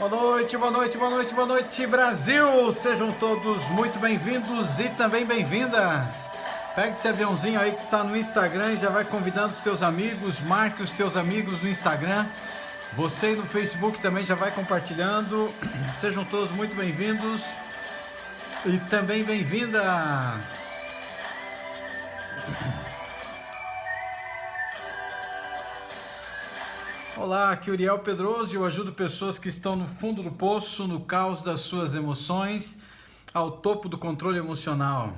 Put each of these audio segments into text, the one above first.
Boa noite, boa noite, boa noite, boa noite, Brasil! Sejam todos muito bem-vindos e também bem-vindas. Pegue esse aviãozinho aí que está no Instagram e já vai convidando os teus amigos, marque os teus amigos no Instagram. Você no Facebook também já vai compartilhando. Sejam todos muito bem-vindos e também bem-vindas. Olá, aqui é Uriel Pedroso e eu ajudo pessoas que estão no fundo do poço, no caos das suas emoções, ao topo do controle emocional.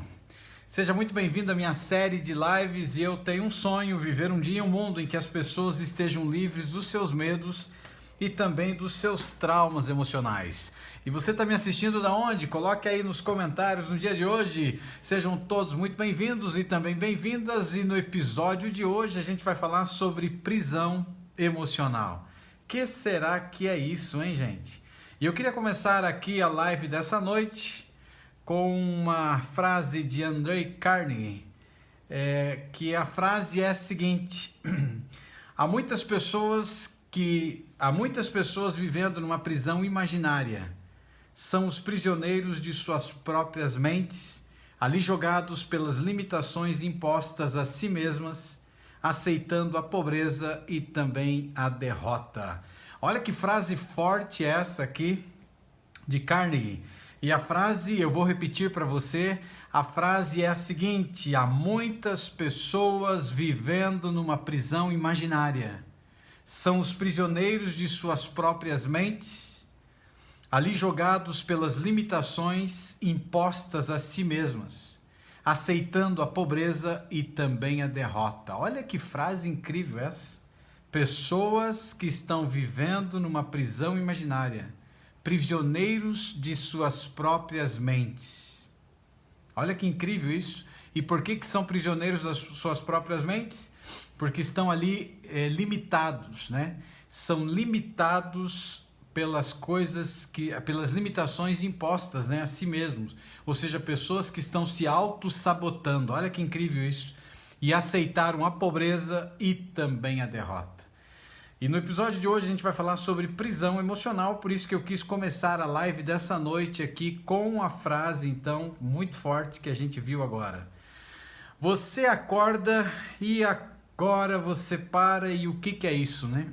Seja muito bem-vindo à minha série de lives e eu tenho um sonho, viver um dia em um mundo em que as pessoas estejam livres dos seus medos e também dos seus traumas emocionais. E você está me assistindo da onde? Coloque aí nos comentários no dia de hoje. Sejam todos muito bem-vindos e também bem-vindas. E no episódio de hoje a gente vai falar sobre prisão emocional. Que será que é isso, hein, gente? E eu queria começar aqui a live dessa noite com uma frase de Andrei Carnegie, que a frase é a seguinte: há muitas pessoas vivendo numa prisão imaginária. São os prisioneiros de suas próprias mentes, ali jogados pelas limitações impostas a si mesmas, aceitando a pobreza e também a derrota. Olha que frase forte essa aqui de Carnegie. E a frase, eu vou repetir para você, a frase é a seguinte: há muitas pessoas vivendo numa prisão imaginária. São os prisioneiros de suas próprias mentes, ali jogados pelas limitações impostas a si mesmas, aceitando a pobreza e também a derrota. Olha que frase incrível essa. Pessoas que estão vivendo numa prisão imaginária, prisioneiros de suas próprias mentes. Olha que incrível isso. E por que são prisioneiros das suas próprias mentes? Porque estão ali limitados, né? São limitados pelas limitações impostas, né, a si mesmos, ou seja, pessoas que estão se auto-sabotando. Olha que incrível isso. E aceitaram a pobreza e também a derrota. E no episódio de hoje a gente vai falar sobre prisão emocional, por isso que eu quis começar a live dessa noite aqui com a frase, então, muito forte que a gente viu agora. Você acorda e agora você para, e o que é isso, né?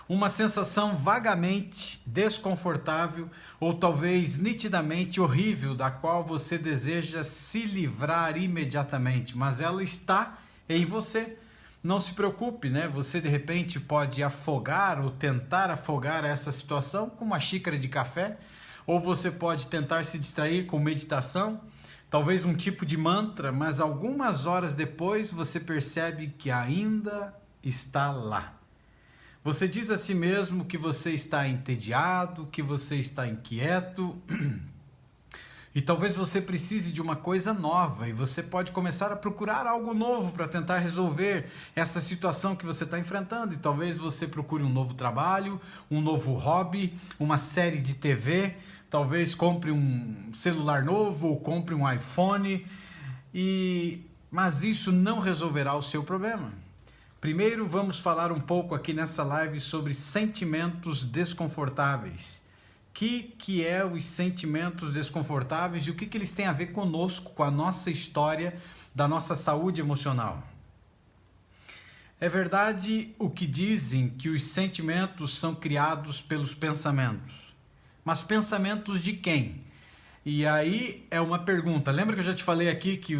Uma sensação vagamente desconfortável ou talvez nitidamente horrível da qual você deseja se livrar imediatamente, mas ela está em você. Não se preocupe, né? Você de repente pode afogar ou tentar afogar essa situação com uma xícara de café, ou você pode tentar se distrair com meditação, talvez um tipo de mantra, mas algumas horas depois você percebe que ainda está lá. Você diz a si mesmo que você está entediado, que você está inquieto, e talvez você precise de uma coisa nova, e você pode começar a procurar algo novo para tentar resolver essa situação que você está enfrentando, e talvez você procure um novo trabalho, um novo hobby, uma série de TV, talvez compre um celular novo, ou compre um iPhone, mas isso não resolverá o seu problema. Primeiro vamos falar um pouco aqui nessa live sobre sentimentos desconfortáveis. Que é os sentimentos desconfortáveis e o que eles têm a ver conosco, com a nossa história da nossa saúde emocional. É verdade o que dizem que os sentimentos são criados pelos pensamentos. Mas pensamentos de quem? E aí é uma pergunta. Lembra que eu já te falei aqui que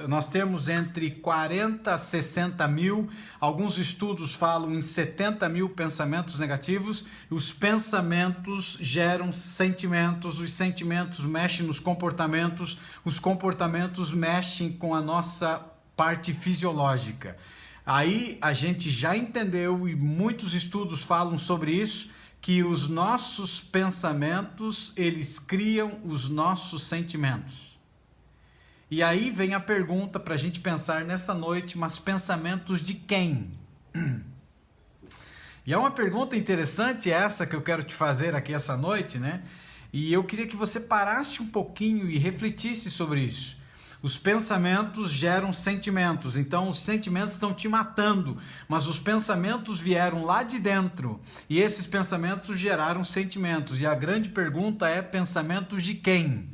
nós temos entre 40 a 60 mil, alguns estudos falam em 70 mil pensamentos negativos. Os pensamentos geram sentimentos, os sentimentos mexem nos comportamentos, os comportamentos mexem com a nossa parte fisiológica. Aí a gente já entendeu, e muitos estudos falam sobre isso, que os nossos pensamentos, eles criam os nossos sentimentos. E aí vem a pergunta para a gente pensar nessa noite, mas pensamentos de quem? E é uma pergunta interessante essa que eu quero te fazer aqui essa noite, né? E eu queria que você parasse um pouquinho e refletisse sobre isso. Os pensamentos geram sentimentos, então os sentimentos estão te matando, mas os pensamentos vieram lá de dentro e esses pensamentos geraram sentimentos. E a grande pergunta é: pensamentos de quem?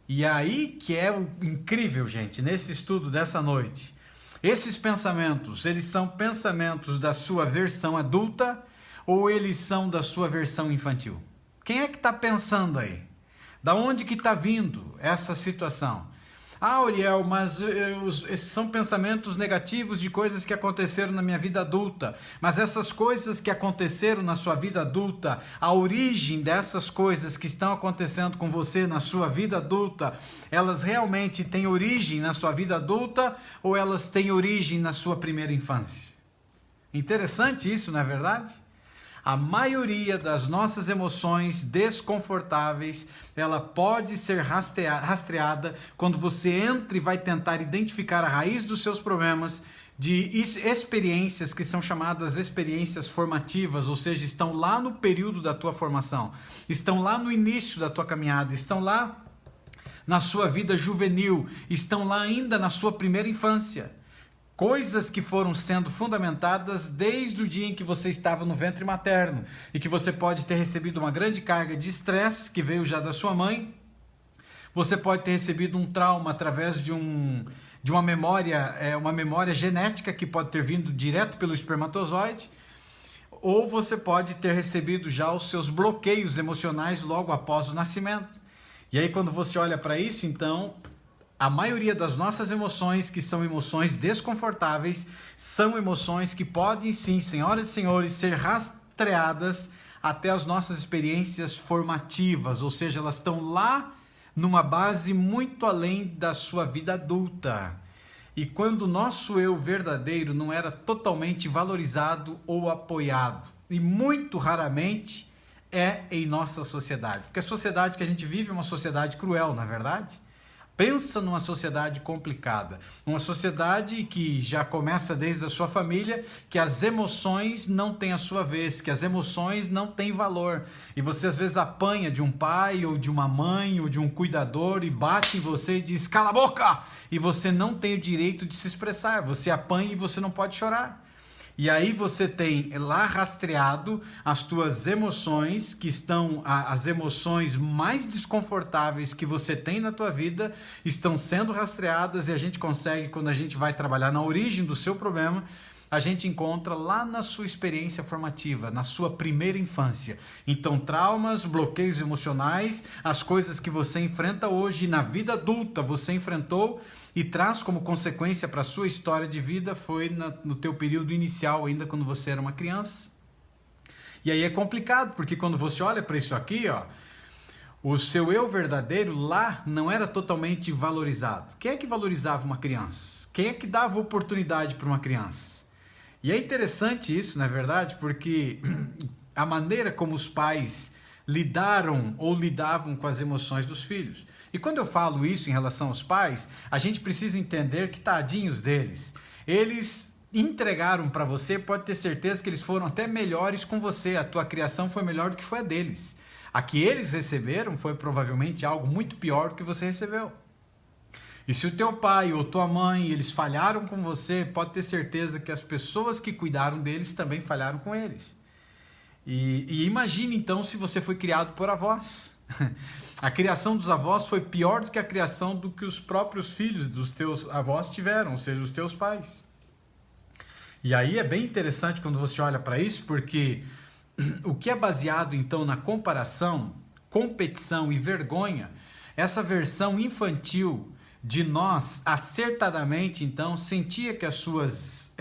E aí que é o incrível, gente, nesse estudo dessa noite. Esses pensamentos, eles são pensamentos da sua versão adulta ou eles são da sua versão infantil? Quem é que está pensando aí? Da onde que está vindo essa situação? Ah, Uriel, mas esses são pensamentos negativos de coisas que aconteceram na minha vida adulta. Mas essas coisas que aconteceram na sua vida adulta, a origem dessas coisas que estão acontecendo com você na sua vida adulta, elas realmente têm origem na sua vida adulta ou elas têm origem na sua primeira infância? Interessante isso, não é verdade? A maioria das nossas emoções desconfortáveis, ela pode ser rastreada quando você entra e vai tentar identificar a raiz dos seus problemas de experiências que são chamadas experiências formativas, ou seja, estão lá no período da tua formação, estão lá no início da tua caminhada, estão lá na sua vida juvenil, estão lá ainda na sua primeira infância. Coisas que foram sendo fundamentadas desde o dia em que você estava no ventre materno e que você pode ter recebido uma grande carga de estresse que veio já da sua mãe. Você pode ter recebido um trauma através de uma memória genética que pode ter vindo direto pelo espermatozoide. Ou você pode ter recebido já os seus bloqueios emocionais logo após o nascimento. E aí quando você olha para isso, então, a maioria das nossas emoções, que são emoções desconfortáveis, são emoções que podem sim, senhoras e senhores, ser rastreadas até as nossas experiências formativas, ou seja, elas estão lá numa base muito além da sua vida adulta. E quando o nosso eu verdadeiro não era totalmente valorizado ou apoiado, e muito raramente é em nossa sociedade, porque a sociedade que a gente vive é uma sociedade cruel, na verdade. Pensa numa sociedade complicada, uma sociedade que já começa desde a sua família, que as emoções não têm a sua vez, que as emoções não têm valor. E você às vezes apanha de um pai, ou de uma mãe, ou de um cuidador e bate em você e diz, cala a boca! E você não tem o direito de se expressar, você apanha e você não pode chorar. E aí você tem lá rastreado as tuas emoções, que estão as emoções mais desconfortáveis que você tem na tua vida, estão sendo rastreadas e a gente consegue, quando a gente vai trabalhar na origem do seu problema, a gente encontra lá na sua experiência formativa, na sua primeira infância. Então, traumas, bloqueios emocionais, as coisas que você enfrenta hoje na vida adulta você enfrentou e traz como consequência para a sua história de vida foi no teu período inicial, ainda quando você era uma criança. E aí é complicado, porque quando você olha para isso aqui, ó, o seu eu verdadeiro lá não era totalmente valorizado. Quem é que valorizava uma criança? Quem é que dava oportunidade para uma criança? E é interessante isso, não é verdade? Porque a maneira como os pais lidaram ou lidavam com as emoções dos filhos. E quando eu falo isso em relação aos pais, a gente precisa entender que tadinhos deles. Eles entregaram para você, pode ter certeza que eles foram até melhores com você. A tua criação foi melhor do que foi a deles. A que eles receberam foi provavelmente algo muito pior do que você recebeu. E se o teu pai ou tua mãe, eles falharam com você, pode ter certeza que as pessoas que cuidaram deles também falharam com eles. E imagine então se você foi criado por avós. A criação dos avós foi pior do que a criação do que os próprios filhos dos teus avós tiveram, ou seja, os teus pais. E aí é bem interessante quando você olha para isso, porque o que é baseado então na comparação, competição e vergonha, essa versão infantil de nós, acertadamente, então, sentia que as suas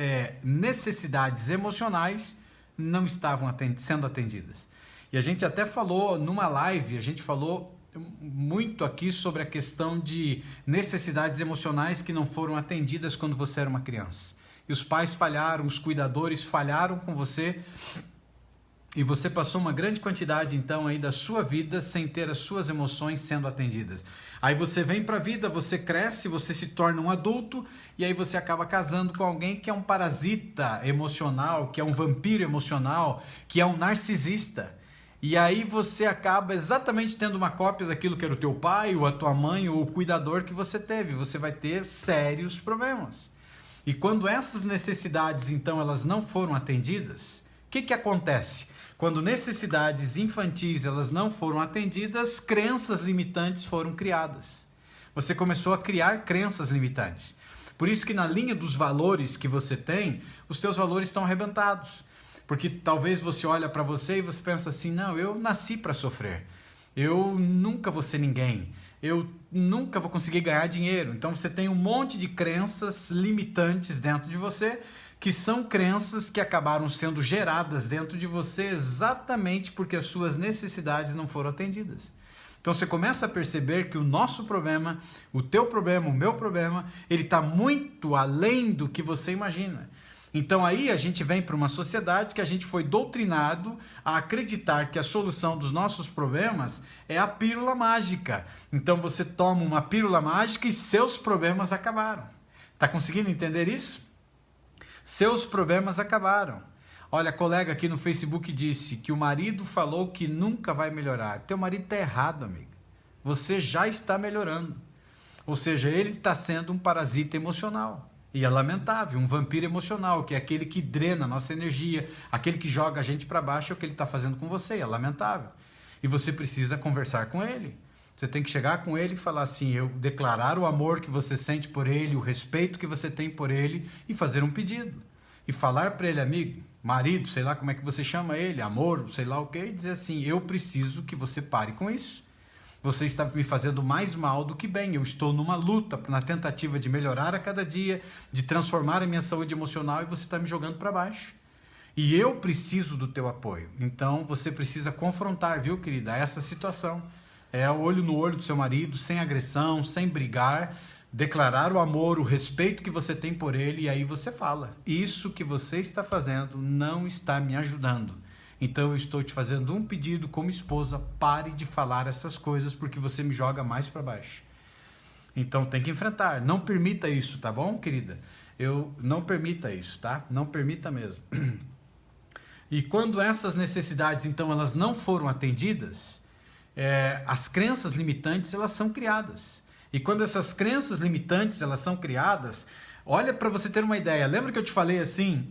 necessidades emocionais não estavam sendo atendidas. E a gente até falou numa live, a gente falou muito aqui sobre a questão de necessidades emocionais que não foram atendidas quando você era uma criança. E os pais falharam, os cuidadores falharam com você, e você passou uma grande quantidade, então, aí da sua vida sem ter as suas emoções sendo atendidas. Aí você vem para a vida, você cresce, você se torna um adulto, e aí você acaba casando com alguém que é um parasita emocional, que é um vampiro emocional, que é um narcisista. E aí você acaba exatamente tendo uma cópia daquilo que era o teu pai, ou a tua mãe, ou o cuidador que você teve. Você vai ter sérios problemas. E quando essas necessidades, então, elas não foram atendidas, o que acontece? Quando necessidades infantis elas não foram atendidas, crenças limitantes foram criadas. Você começou a criar crenças limitantes. Por isso que na linha dos valores que você tem, os teus valores estão arrebentados. Porque talvez você olha para você e você pensa assim, não, eu nasci para sofrer. Eu nunca vou ser ninguém. Eu nunca vou conseguir ganhar dinheiro. Então você tem um monte de crenças limitantes dentro de você, que são crenças que acabaram sendo geradas dentro de você exatamente porque as suas necessidades não foram atendidas. Então você começa a perceber que o nosso problema, o teu problema, o meu problema, ele está muito além do que você imagina. Então aí a gente vem para uma sociedade que a gente foi doutrinado a acreditar que a solução dos nossos problemas é a pílula mágica. Então você toma uma pílula mágica e seus problemas acabaram. Está conseguindo entender isso? Seus problemas acabaram. Olha, a colega aqui no Facebook disse que o marido falou que nunca vai melhorar. Teu marido está errado, amigo. Você já está melhorando. Ou seja, ele está sendo um parasita emocional. E é lamentável, um vampiro emocional, que é aquele que drena a nossa energia, aquele que joga a gente para baixo, é o que ele está fazendo com você, é lamentável. E você precisa conversar com ele. Você tem que chegar com ele e falar assim, eu declarar o amor que você sente por ele, o respeito que você tem por ele e fazer um pedido. E falar para ele, amigo, marido, sei lá como é que você chama ele, amor, sei lá o que, e dizer assim, eu preciso que você pare com isso. Você está me fazendo mais mal do que bem. Eu estou numa luta, na tentativa de melhorar a cada dia, de transformar a minha saúde emocional e você está me jogando para baixo. E eu preciso do teu apoio. Então você precisa confrontar, viu, querida, essa situação. É o olho no olho do seu marido, sem agressão, sem brigar, declarar o amor, o respeito que você tem por ele e aí você fala. Isso que você está fazendo não está me ajudando. Então eu estou te fazendo um pedido como esposa, pare de falar essas coisas porque você me joga mais para baixo. Então tem que enfrentar, não permita isso, tá bom, querida? Não permita isso, tá? Não permita mesmo. E quando essas necessidades, então, elas não foram atendidas, as crenças limitantes, elas são criadas. E quando essas crenças limitantes, elas são criadas, olha para você ter uma ideia, lembra que eu te falei assim,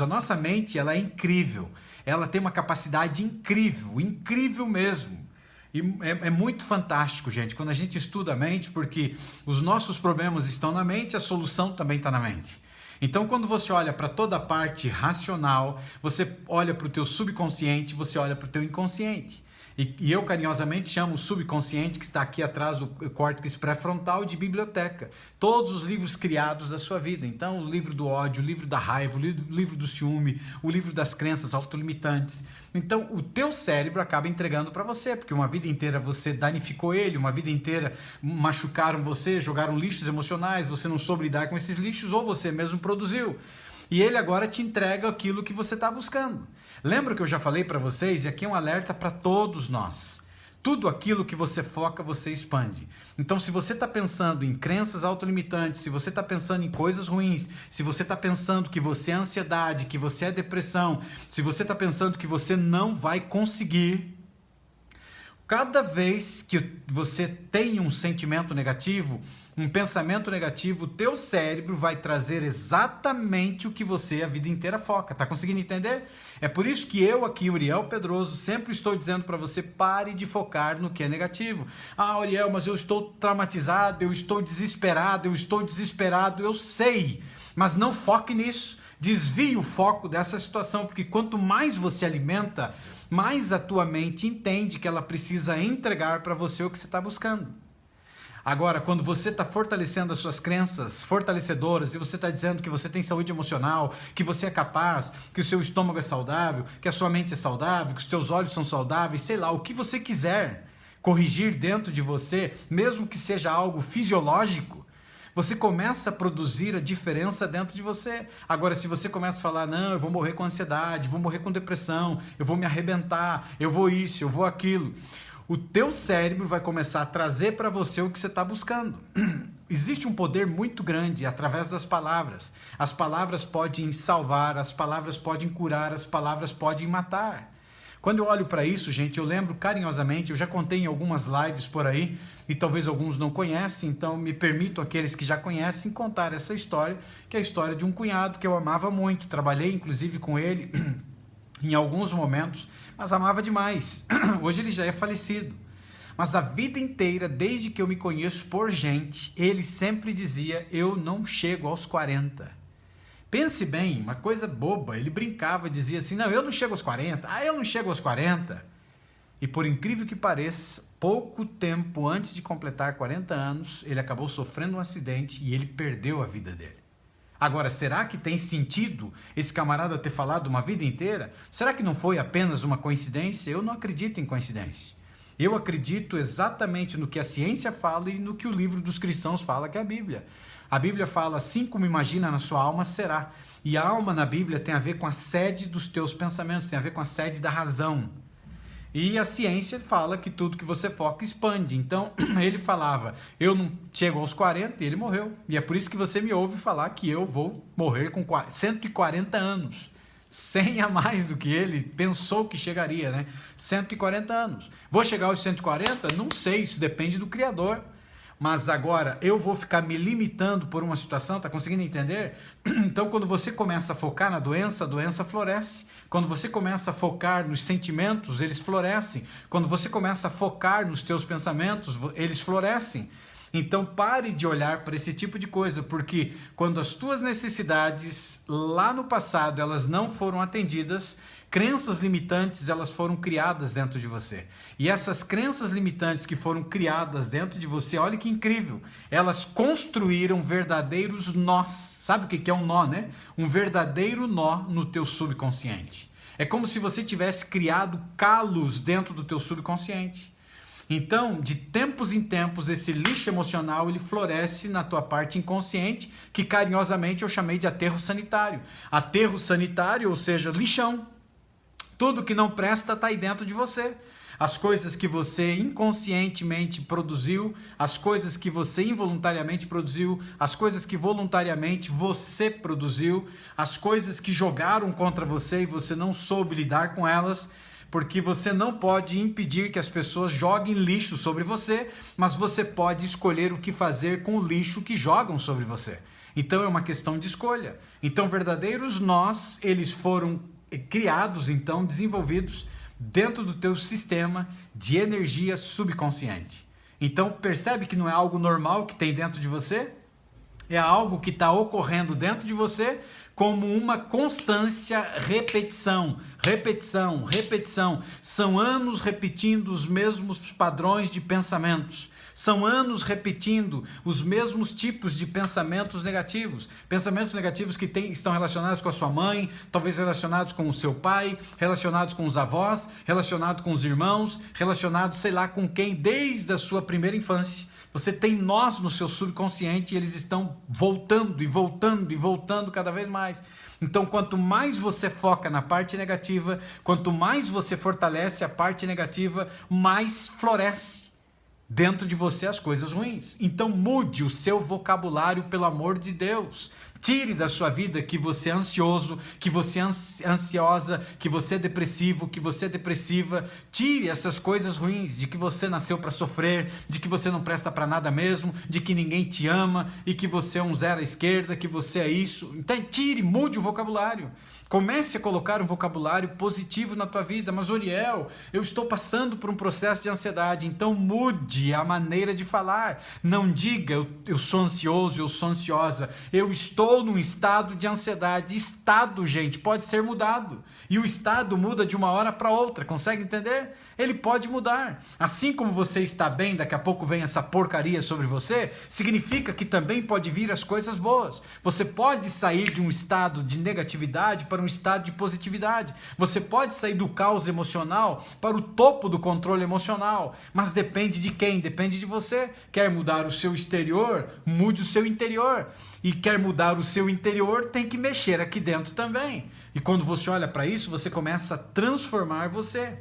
a nossa mente, ela é incrível. Ela tem uma capacidade incrível, incrível mesmo. E é muito fantástico, gente, quando a gente estuda a mente, porque os nossos problemas estão na mente, a solução também está na mente. Então, quando você olha para toda a parte racional, você olha para o teu subconsciente, você olha para o teu inconsciente. E eu carinhosamente chamo o subconsciente, que está aqui atrás do córtex pré-frontal, de biblioteca. Todos os livros criados da sua vida. Então, o livro do ódio, o livro da raiva, o livro do ciúme, o livro das crenças autolimitantes. Então, o teu cérebro acaba entregando para você, porque uma vida inteira você danificou ele, uma vida inteira machucaram você, jogaram lixos emocionais, você não soube lidar com esses lixos, ou você mesmo produziu. E ele agora te entrega aquilo que você está buscando. Lembra que eu já falei para vocês, e aqui é um alerta para todos nós. Tudo aquilo que você foca, você expande. Então, se você está pensando em crenças autolimitantes, se você está pensando em coisas ruins, se você está pensando que você é ansiedade, que você é depressão, se você está pensando que você não vai conseguir, cada vez que você tem um sentimento negativo, um pensamento negativo, o teu cérebro vai trazer exatamente o que você a vida inteira foca. Tá conseguindo entender? É por isso que eu aqui, Uriel Pedroso, sempre estou dizendo para você, pare de focar no que é negativo. Ah, Uriel, mas eu estou traumatizado, eu estou desesperado, eu sei, mas não foque nisso. Desvie o foco dessa situação, porque quanto mais você alimenta, mais a tua mente entende que ela precisa entregar para você o que você está buscando. Agora, quando você está fortalecendo as suas crenças fortalecedoras e você está dizendo que você tem saúde emocional, que você é capaz, que o seu estômago é saudável, que a sua mente é saudável, que os teus olhos são saudáveis, sei lá, o que você quiser corrigir dentro de você, mesmo que seja algo fisiológico, você começa a produzir a diferença dentro de você. Agora, se você começa a falar, não, eu vou morrer com ansiedade, vou morrer com depressão, eu vou me arrebentar, eu vou isso, eu vou aquilo, o teu cérebro vai começar a trazer para você o que você está buscando. Existe um poder muito grande através das palavras. As palavras podem salvar, as palavras podem curar, as palavras podem matar. Quando eu olho para isso, gente, eu lembro carinhosamente, eu já contei em algumas lives por aí, e talvez alguns não conhecem, então me permito aqueles que já conhecem contar essa história, que é a história de um cunhado que eu amava muito, trabalhei inclusive com ele em alguns momentos, mas amava demais. Hoje ele já é falecido. Mas a vida inteira, desde que eu me conheço por gente, ele sempre dizia, eu não chego aos 40. Pense bem, uma coisa boba, ele brincava, dizia assim, não, eu não chego aos 40, eu não chego aos 40. E por incrível que pareça, pouco tempo antes de completar 40 anos, ele acabou sofrendo um acidente e ele perdeu a vida dele. Agora, será que tem sentido esse camarada ter falado uma vida inteira? Será que não foi apenas uma coincidência? Eu não acredito em coincidência. Eu acredito exatamente no que a ciência fala e no que o livro dos cristãos fala, que é a Bíblia. A Bíblia fala, assim como imagina na sua alma, será. E a alma na Bíblia tem a ver com a sede dos teus pensamentos, tem a ver com a sede da razão. E a ciência fala que tudo que você foca expande. Então, ele falava, eu não chego aos 40 e ele morreu. E é por isso que você me ouve falar que eu vou morrer com 140 anos. 100 a mais do que ele pensou que chegaria, né? 140 anos. Vou chegar aos 140? Não sei, isso depende do Criador. Mas agora, eu vou ficar me limitando por uma situação, tá conseguindo entender? Então, quando você começa a focar na doença, a doença floresce. Quando você começa a focar nos sentimentos, eles florescem. Quando você começa a focar nos teus pensamentos, eles florescem. Então pare de olhar para esse tipo de coisa, porque quando as tuas necessidades lá no passado elas não foram atendidas, crenças limitantes elas foram criadas dentro de você. E essas crenças limitantes que foram criadas dentro de você, olha que incrível, elas construíram verdadeiros nós. Sabe o que é um nó, né? Um verdadeiro nó no teu subconsciente. É como se você tivesse criado calos dentro do teu subconsciente. Então, de tempos em tempos, esse lixo emocional ele floresce na tua parte inconsciente, que carinhosamente eu chamei de aterro sanitário. Aterro sanitário, ou seja, lixão. Tudo que não presta está aí dentro de você. As coisas que você inconscientemente produziu, as coisas que você involuntariamente produziu, as coisas que voluntariamente você produziu, as coisas que jogaram contra você e você não soube lidar com elas, porque você não pode impedir que as pessoas joguem lixo sobre você, mas você pode escolher o que fazer com o lixo que jogam sobre você. Então é uma questão de escolha. Então verdadeiros nós, eles foram criados, então desenvolvidos dentro do teu sistema de energia subconsciente. Então percebe que não é algo normal que tem dentro de você? É algo que está ocorrendo dentro de você como uma constância, repetição, repetição, repetição. São anos repetindo os mesmos padrões de pensamentos. São anos repetindo os mesmos tipos de pensamentos negativos. Pensamentos negativos que estão relacionados com a sua mãe, talvez relacionados com o seu pai, relacionados com os avós, relacionados com os irmãos, relacionados sei lá com quem, desde a sua primeira infância. Você tem nós no seu subconsciente e eles estão voltando e voltando e voltando cada vez mais. Então, quanto mais você foca na parte negativa, quanto mais você fortalece a parte negativa, mais floresce dentro de você as coisas ruins. Então, mude o seu vocabulário, pelo amor de Deus. Tire da sua vida que você é ansioso, que você é ansiosa, que você é depressivo, que você é depressiva. Tire essas coisas ruins, de que você nasceu para sofrer, de que você não presta para nada mesmo, de que ninguém te ama e que você é um zero à esquerda, que você é isso. Então, tire, mude o vocabulário. Comece a colocar um vocabulário positivo na tua vida. Mas, Uriel, eu estou passando por um processo de ansiedade, então mude a maneira de falar. Não diga, eu sou ansioso, eu sou ansiosa, eu estou num estado de ansiedade. Estado, gente, pode ser mudado. E o estado muda de uma hora para outra, consegue entender? Ele pode mudar. Assim como você está bem, daqui a pouco vem essa porcaria sobre você, significa que também pode vir as coisas boas. Você pode sair de um estado de negatividade para um estado de positividade. Você pode sair do caos emocional para o topo do controle emocional. Mas depende de quem? Depende de você. Quer mudar o seu exterior? Mude o seu interior. E quer mudar o seu interior? Tem que mexer aqui dentro também. E quando você olha para isso, você começa a transformar você.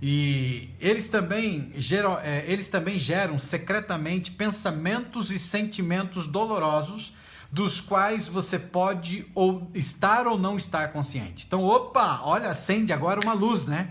E eles também geram secretamente pensamentos e sentimentos dolorosos dos quais você pode ou estar ou não estar consciente. Então, opa, olha, acende agora uma luz, né?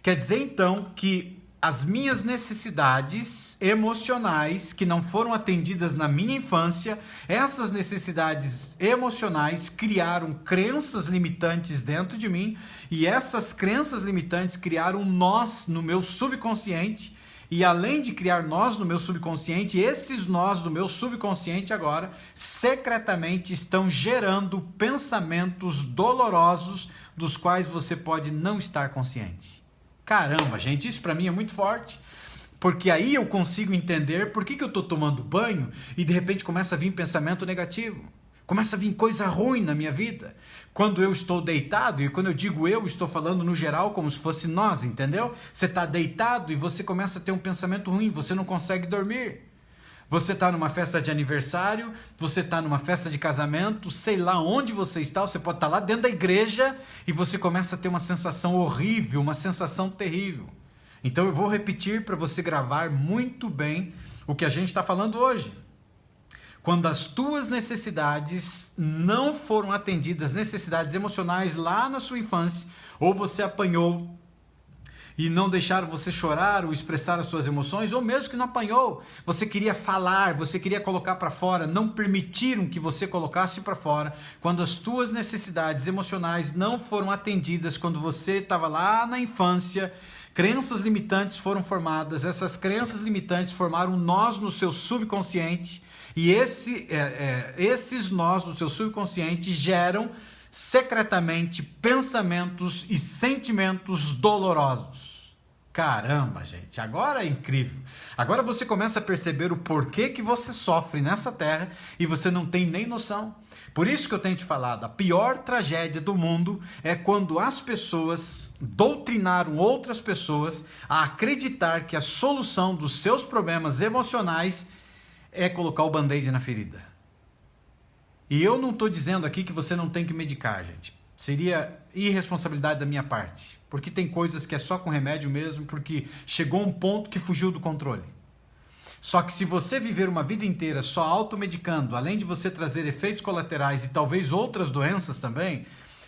Quer dizer, então, que as minhas necessidades emocionais que não foram atendidas na minha infância, essas necessidades emocionais criaram crenças limitantes dentro de mim, e essas crenças limitantes criaram nós no meu subconsciente, e além de criar nós no meu subconsciente, esses nós do meu subconsciente agora, secretamente estão gerando pensamentos dolorosos dos quais você pode não estar consciente. Caramba, gente, isso para mim é muito forte, porque aí eu consigo entender por que eu estou tomando banho e de repente começa a vir pensamento negativo, começa a vir coisa ruim na minha vida. Quando eu estou deitado, e quando eu digo eu, estou falando no geral como se fosse nós, entendeu? Você está deitado e você começa a ter um pensamento ruim, você não consegue dormir. Você está numa festa de aniversário, você está numa festa de casamento, sei lá onde você está, você pode estar lá dentro da igreja e você começa a ter uma sensação horrível, uma sensação terrível. Então eu vou repetir para você gravar muito bem o que a gente está falando hoje. Quando as tuas necessidades não foram atendidas, necessidades emocionais lá na sua infância, ou você apanhou e não deixaram você chorar ou expressar as suas emoções, ou mesmo que não apanhou, você queria falar, você queria colocar para fora, não permitiram que você colocasse para fora, quando as tuas necessidades emocionais não foram atendidas, quando você estava lá na infância, crenças limitantes foram formadas, essas crenças limitantes formaram nós no seu subconsciente, e esses nós no seu subconsciente geram secretamente pensamentos e sentimentos dolorosos. Caramba, gente, agora é incrível. Agora você começa a perceber o porquê que você sofre nessa terra e você não tem nem noção. Por isso que eu tenho te falado, a pior tragédia do mundo é quando as pessoas doutrinaram outras pessoas a acreditar que a solução dos seus problemas emocionais é colocar o band-aid na ferida. E eu não estou dizendo aqui que você não tem que medicar, gente. Seria irresponsabilidade da minha parte. Porque tem coisas que é só com remédio mesmo, porque chegou um ponto que fugiu do controle. Só que se você viver uma vida inteira só automedicando, além de você trazer efeitos colaterais e talvez outras doenças também,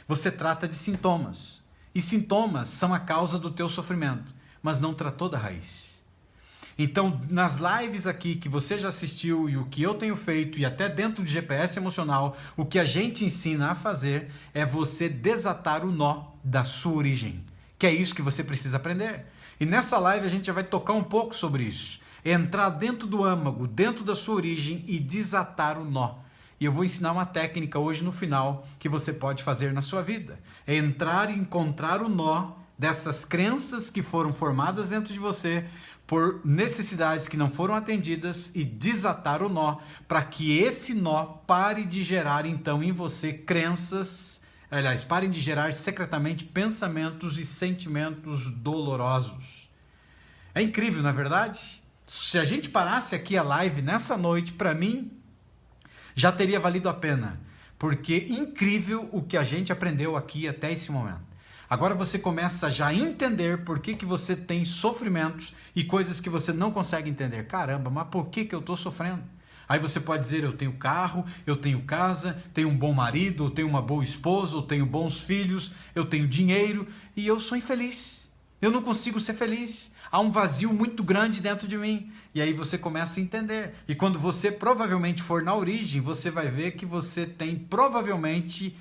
você trata de sintomas. E sintomas são a causa do teu sofrimento, mas não tratou da raiz. Então, nas lives aqui que você já assistiu e o que eu tenho feito, e até dentro de GPS emocional, o que a gente ensina a fazer é você desatar o nó da sua origem, que é isso que você precisa aprender. E nessa live a gente já vai tocar um pouco sobre isso, entrar dentro do âmago, dentro da sua origem e desatar o nó. E eu vou ensinar uma técnica hoje no final que você pode fazer na sua vida. É entrar e encontrar o nó dessas crenças que foram formadas dentro de você por necessidades que não foram atendidas e desatar o nó para que esse nó pare de gerar então em você crenças, aliás, parem de gerar secretamente pensamentos e sentimentos dolorosos. É incrível, não é verdade? Se a gente parasse aqui a live nessa noite, para mim, já teria valido a pena, porque incrível o que a gente aprendeu aqui até esse momento. Agora você começa já a entender por que você tem sofrimentos e coisas que você não consegue entender. Caramba, mas por que eu estou sofrendo? Aí você pode dizer, eu tenho carro, eu tenho casa, tenho um bom marido, eu tenho uma boa esposa, eu tenho bons filhos, eu tenho dinheiro e eu sou infeliz. Eu não consigo ser feliz. Há um vazio muito grande dentro de mim. E aí você começa a entender. E quando você provavelmente for na origem, você vai ver que você tem provavelmente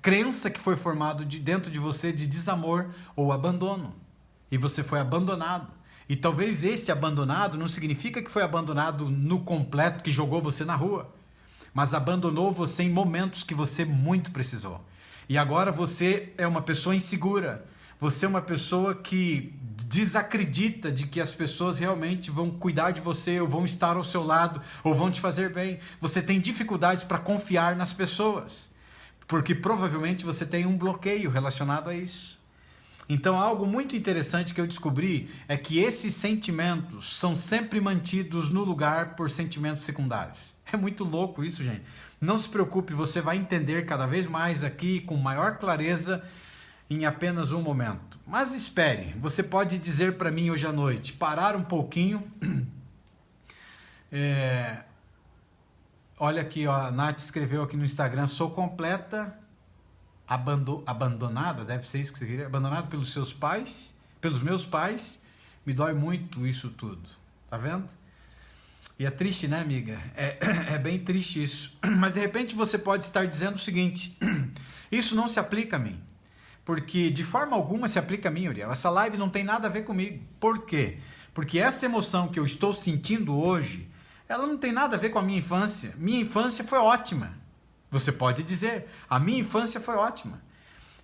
crença que foi formado dentro de você de desamor ou abandono. E você foi abandonado. E talvez esse abandonado não significa que foi abandonado no completo, que jogou você na rua. Mas abandonou você em momentos que você muito precisou. E agora você é uma pessoa insegura. Você é uma pessoa que desacredita de que as pessoas realmente vão cuidar de você, ou vão estar ao seu lado, ou vão te fazer bem. Você tem dificuldades para confiar nas pessoas, porque provavelmente você tem um bloqueio relacionado a isso. Então, algo muito interessante que eu descobri é que esses sentimentos são sempre mantidos no lugar por sentimentos secundários. É muito louco isso, gente. Não se preocupe, você vai entender cada vez mais aqui com maior clareza em apenas um momento. Mas espere, você pode dizer para mim hoje à noite, parar um pouquinho Olha aqui, ó, a Nath escreveu aqui no Instagram, sou completa, abandonada, deve ser isso que você queria, abandonada pelos seus pais, pelos meus pais, me dói muito isso tudo. Tá vendo? E é triste, né, amiga? É bem triste isso. Mas de repente você pode estar dizendo o seguinte: isso não se aplica a mim. Porque de forma alguma se aplica a mim, Uriel. Essa live não tem nada a ver comigo. Por quê? Porque essa emoção que eu estou sentindo hoje, ela não tem nada a ver com a minha infância. Minha infância foi ótima. Você pode dizer, a minha infância foi ótima.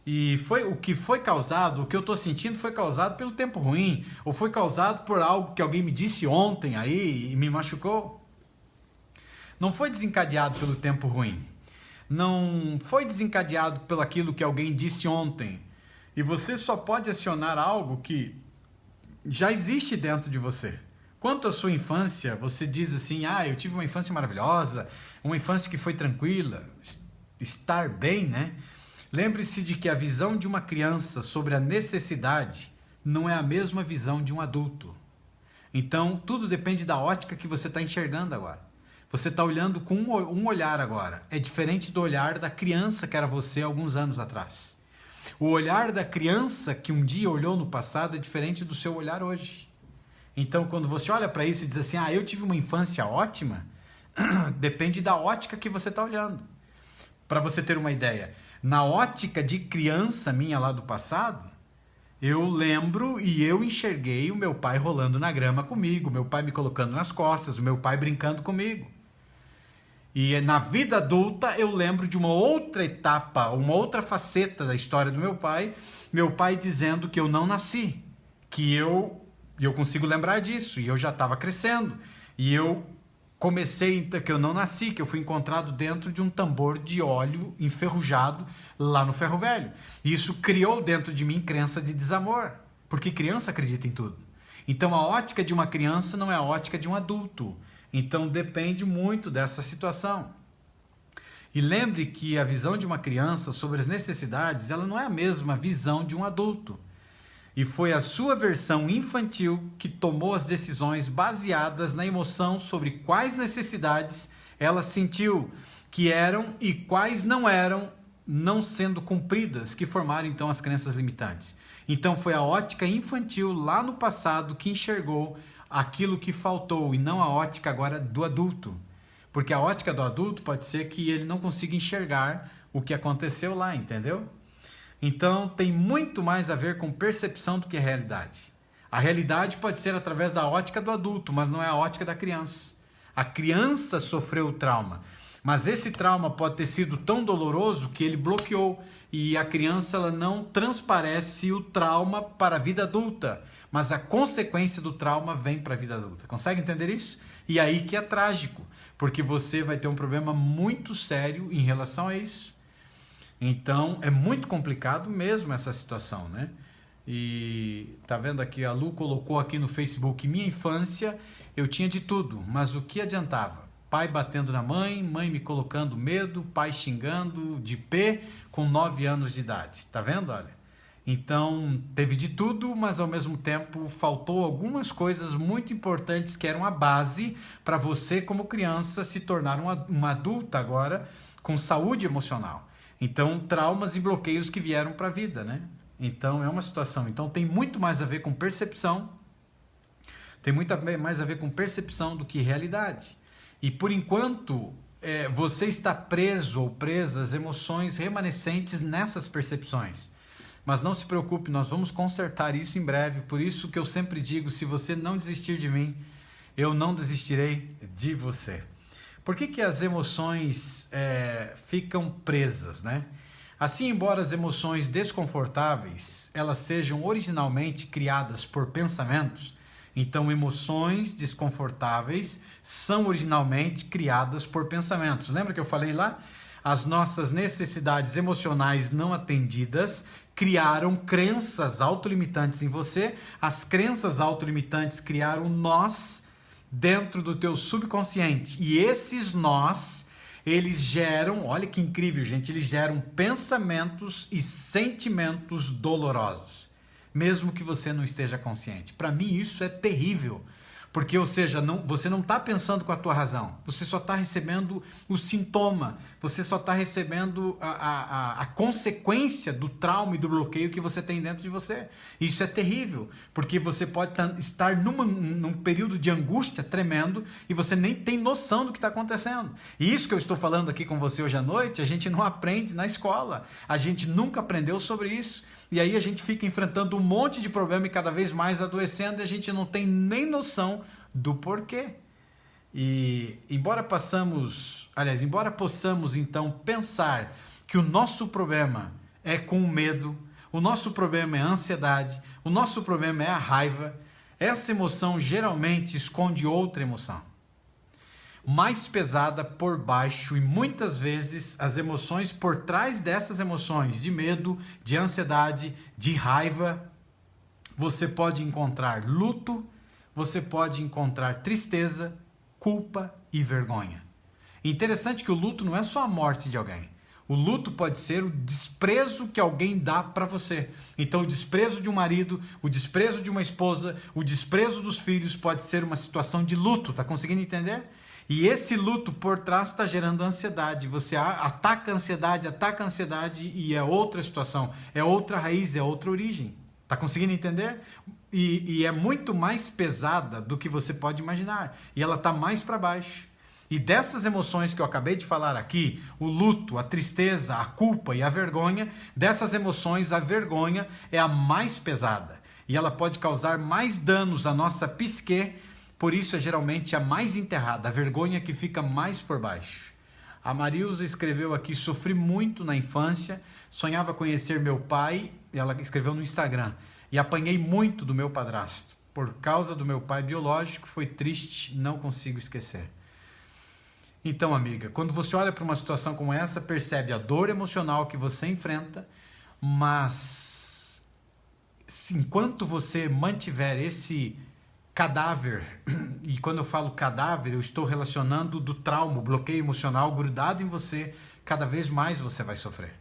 E foi o que foi causado, o que eu estou sentindo foi causado pelo tempo ruim, ou foi causado por algo que alguém me disse ontem aí e me machucou. Não foi desencadeado pelo tempo ruim. Não foi desencadeado pelo aquilo que alguém disse ontem. E você só pode acionar algo que já existe dentro de você. Quanto à sua infância, você diz assim, eu tive uma infância maravilhosa, uma infância que foi tranquila, estar bem, né? Lembre-se de que a visão de uma criança sobre a necessidade não é a mesma visão de um adulto. Então, tudo depende da ótica que você está enxergando agora. Você está olhando com um olhar agora. É diferente do olhar da criança que era você alguns anos atrás. O olhar da criança que um dia olhou no passado é diferente do seu olhar hoje. Então, quando você olha para isso e diz assim, eu tive uma infância ótima, depende da ótica que você está olhando. Para você ter uma ideia, na ótica de criança minha lá do passado, eu lembro e eu enxerguei o meu pai rolando na grama comigo, meu pai me colocando nas costas, o meu pai brincando comigo. E na vida adulta eu lembro de uma outra etapa, uma outra faceta da história do meu pai dizendo que eu não nasci, que eu consigo lembrar disso, e eu já estava crescendo, e eu comecei, que eu não nasci, que eu fui encontrado dentro de um tambor de óleo enferrujado lá no Ferro Velho. E isso criou dentro de mim crença de desamor, porque criança acredita em tudo. Então a ótica de uma criança não é a ótica de um adulto. Então depende muito dessa situação. E lembre que a visão de uma criança sobre as necessidades, ela não é a mesma visão de um adulto. E foi a sua versão infantil que tomou as decisões baseadas na emoção sobre quais necessidades ela sentiu que eram e quais não eram não sendo cumpridas, que formaram então as crenças limitantes. Então foi a ótica infantil lá no passado que enxergou aquilo que faltou e não a ótica agora do adulto. Porque a ótica do adulto pode ser que ele não consiga enxergar o que aconteceu lá, entendeu? Então, tem muito mais a ver com percepção do que realidade. A realidade pode ser através da ótica do adulto, mas não é a ótica da criança. A criança sofreu o trauma, mas esse trauma pode ter sido tão doloroso que ele bloqueou e a criança ela não transparece o trauma para a vida adulta, mas a consequência do trauma vem para a vida adulta. Consegue entender isso? E aí que é trágico, porque você vai ter um problema muito sério em relação a isso. Então, é muito complicado mesmo essa situação, né? E tá vendo aqui, a Lu colocou aqui no Facebook, minha infância, eu tinha de tudo, mas o que adiantava? Pai batendo na mãe, mãe me colocando medo, pai xingando de pé com 9 anos de idade. Tá vendo, olha? Então, teve de tudo, mas ao mesmo tempo faltou algumas coisas muito importantes que eram a base para você como criança se tornar uma adulta agora com saúde emocional. Então, traumas e bloqueios que vieram para a vida, né? Então, é uma situação. Então, tem muito mais a ver com percepção. Tem muito mais a ver com percepção do que realidade. E, por enquanto, você está preso ou presa às emoções remanescentes nessas percepções. Mas não se preocupe, nós vamos consertar isso em breve. Por isso que eu sempre digo, se você não desistir de mim, eu não desistirei de você. Por que as emoções ficam presas, né? Assim, embora as emoções desconfortáveis, elas sejam originalmente criadas por pensamentos, então emoções desconfortáveis são originalmente criadas por pensamentos. Lembra que eu falei lá? As nossas necessidades emocionais não atendidas criaram crenças autolimitantes em você, as crenças autolimitantes criaram nós dentro do teu subconsciente. E esses nós, eles geram, olha que incrível, gente, eles geram pensamentos e sentimentos dolorosos, mesmo que você não esteja consciente. Para mim isso é terrível, Porque, ou seja, você não está pensando com a tua razão, você só está recebendo o sintoma, você só está recebendo a consequência do trauma e do bloqueio que você tem dentro de você. Isso é terrível, porque você pode estar num período de angústia tremendo e você nem tem noção do que está acontecendo. E isso que eu estou falando aqui com você hoje à noite, a gente não aprende na escola, a gente nunca aprendeu sobre isso. E aí a gente fica enfrentando um monte de problema e cada vez mais adoecendo e a gente não tem nem noção do porquê. E embora possamos então pensar que o nosso problema é com o medo, o nosso problema é a ansiedade, o nosso problema é a raiva, essa emoção geralmente esconde outra emoção mais pesada por baixo, e muitas vezes as emoções por trás dessas emoções de medo, de ansiedade, de raiva, você pode encontrar luto, você pode encontrar tristeza, culpa e vergonha. Interessante que o luto não é só a morte de alguém. O luto pode ser o desprezo que alguém dá para você. Então, o desprezo de um marido, o desprezo de uma esposa, o desprezo dos filhos pode ser uma situação de luto. Tá conseguindo entender? E esse luto por trás está gerando ansiedade. Você ataca a ansiedade e é outra situação, é outra raiz, é outra origem. Está conseguindo entender? E é muito mais pesada do que você pode imaginar. E ela está mais para baixo. E dessas emoções que eu acabei de falar aqui, o luto, a tristeza, a culpa e a vergonha, dessas emoções, a vergonha é a mais pesada. E ela pode causar mais danos à nossa psique. Por isso é geralmente a mais enterrada, a vergonha que fica mais por baixo. A Marilza escreveu aqui: sofri muito na infância, sonhava conhecer meu pai, ela escreveu no Instagram, e apanhei muito do meu padrasto. Por causa do meu pai biológico, foi triste, não consigo esquecer. Então, amiga, quando você olha para uma situação como essa, percebe a dor emocional que você enfrenta, mas enquanto você mantiver esse cadáver, e quando eu falo cadáver, eu estou relacionando do trauma, o bloqueio emocional grudado em você, cada vez mais você vai sofrer.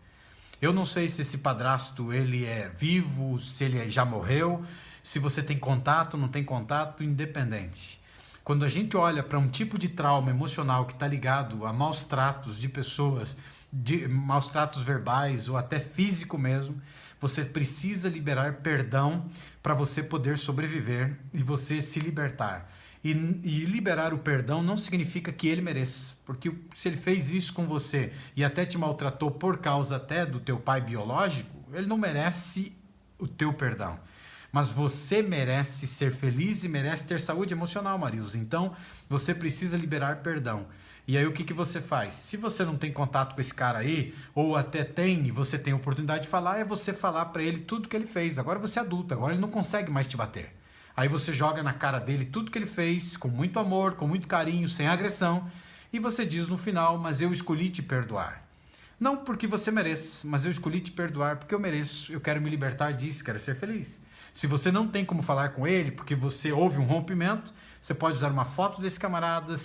Eu não sei se esse padrasto ele é vivo, se ele já morreu, se você tem contato, não tem contato, independente. Quando a gente olha para um tipo de trauma emocional que está ligado a maus tratos de pessoas, de maus tratos verbais ou até físico mesmo, você precisa liberar perdão para você poder sobreviver e você se libertar. E liberar o perdão não significa que ele mereça, porque se ele fez isso com você e até te maltratou por causa até do teu pai biológico, ele não merece o teu perdão. Mas você merece ser feliz e merece ter saúde emocional, Marilza. Então, você precisa liberar perdão. E aí o que você faz? Se você não tem contato com esse cara aí, ou até tem e você tem a oportunidade de falar, é você falar para ele tudo que ele fez. Agora você é adulto, agora ele não consegue mais te bater. Aí você joga na cara dele tudo que ele fez, com muito amor, com muito carinho, sem agressão, e você diz no final: mas eu escolhi te perdoar. Não porque você merece, mas eu escolhi te perdoar porque eu mereço, eu quero me libertar disso, quero ser feliz. Se você não tem como falar com ele, porque você houve um rompimento, você pode usar uma foto desse camarada,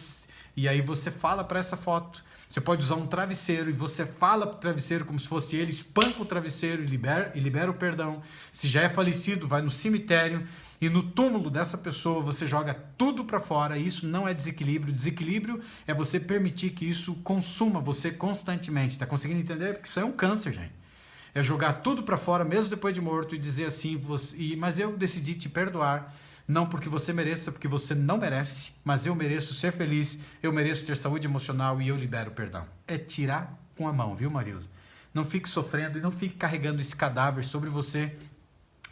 e aí você fala para essa foto. Você pode usar um travesseiro e você fala para o travesseiro como se fosse ele, espanca o travesseiro e libera o perdão. Se já é falecido, vai no cemitério e no túmulo dessa pessoa você joga tudo para fora. Isso não é desequilíbrio. Desequilíbrio é você permitir que isso consuma você constantemente. Está conseguindo entender? Porque isso é um câncer, gente. É jogar tudo para fora mesmo depois de morto e dizer assim: mas eu decidi te perdoar. Não porque você mereça, porque você não merece, mas eu mereço ser feliz, eu mereço ter saúde emocional e eu libero o perdão. É tirar com a mão, viu, Marilza? Não fique sofrendo e não fique carregando esse cadáver sobre você,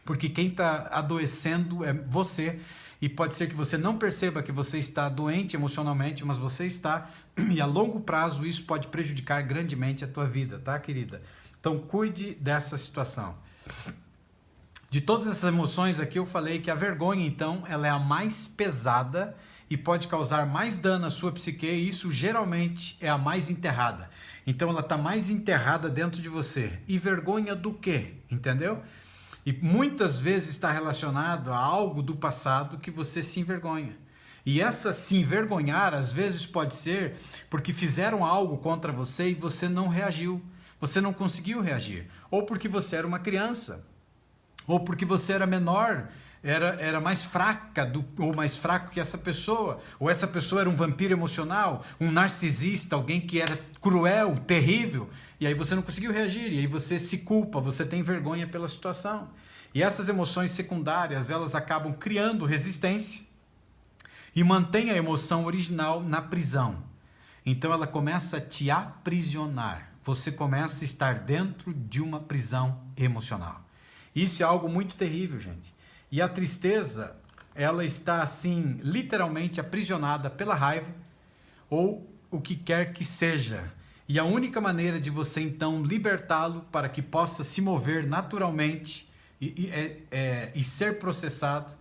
porque quem está adoecendo é você, e pode ser que você não perceba que você está doente emocionalmente, mas você está, e a longo prazo isso pode prejudicar grandemente a tua vida, tá, querida? Então cuide dessa situação. De todas essas emoções aqui, eu falei que a vergonha, então, ela é a mais pesada e pode causar mais dano à sua psique, e isso geralmente é a mais enterrada. Então, ela está mais enterrada dentro de você. E vergonha do quê? Entendeu? E muitas vezes está relacionado a algo do passado que você se envergonha. E essa se envergonhar, às vezes, pode ser porque fizeram algo contra você e você não reagiu. Você não conseguiu reagir. Ou porque você era uma criança. Ou porque você era menor era mais fraca ou mais fraco que essa pessoa, ou essa pessoa era um vampiro emocional, um narcisista, alguém que era cruel, terrível, e aí você não conseguiu reagir, e aí você se culpa, você tem vergonha pela situação. E essas emoções secundárias, elas acabam criando resistência e mantém a emoção original na prisão. Então ela começa a te aprisionar. Você começa a estar dentro de uma prisão emocional. Isso é algo muito terrível, gente. E a tristeza, ela está assim, literalmente aprisionada pela raiva ou o que quer que seja. E a única maneira de você então libertá-lo para que possa se mover naturalmente e ser processado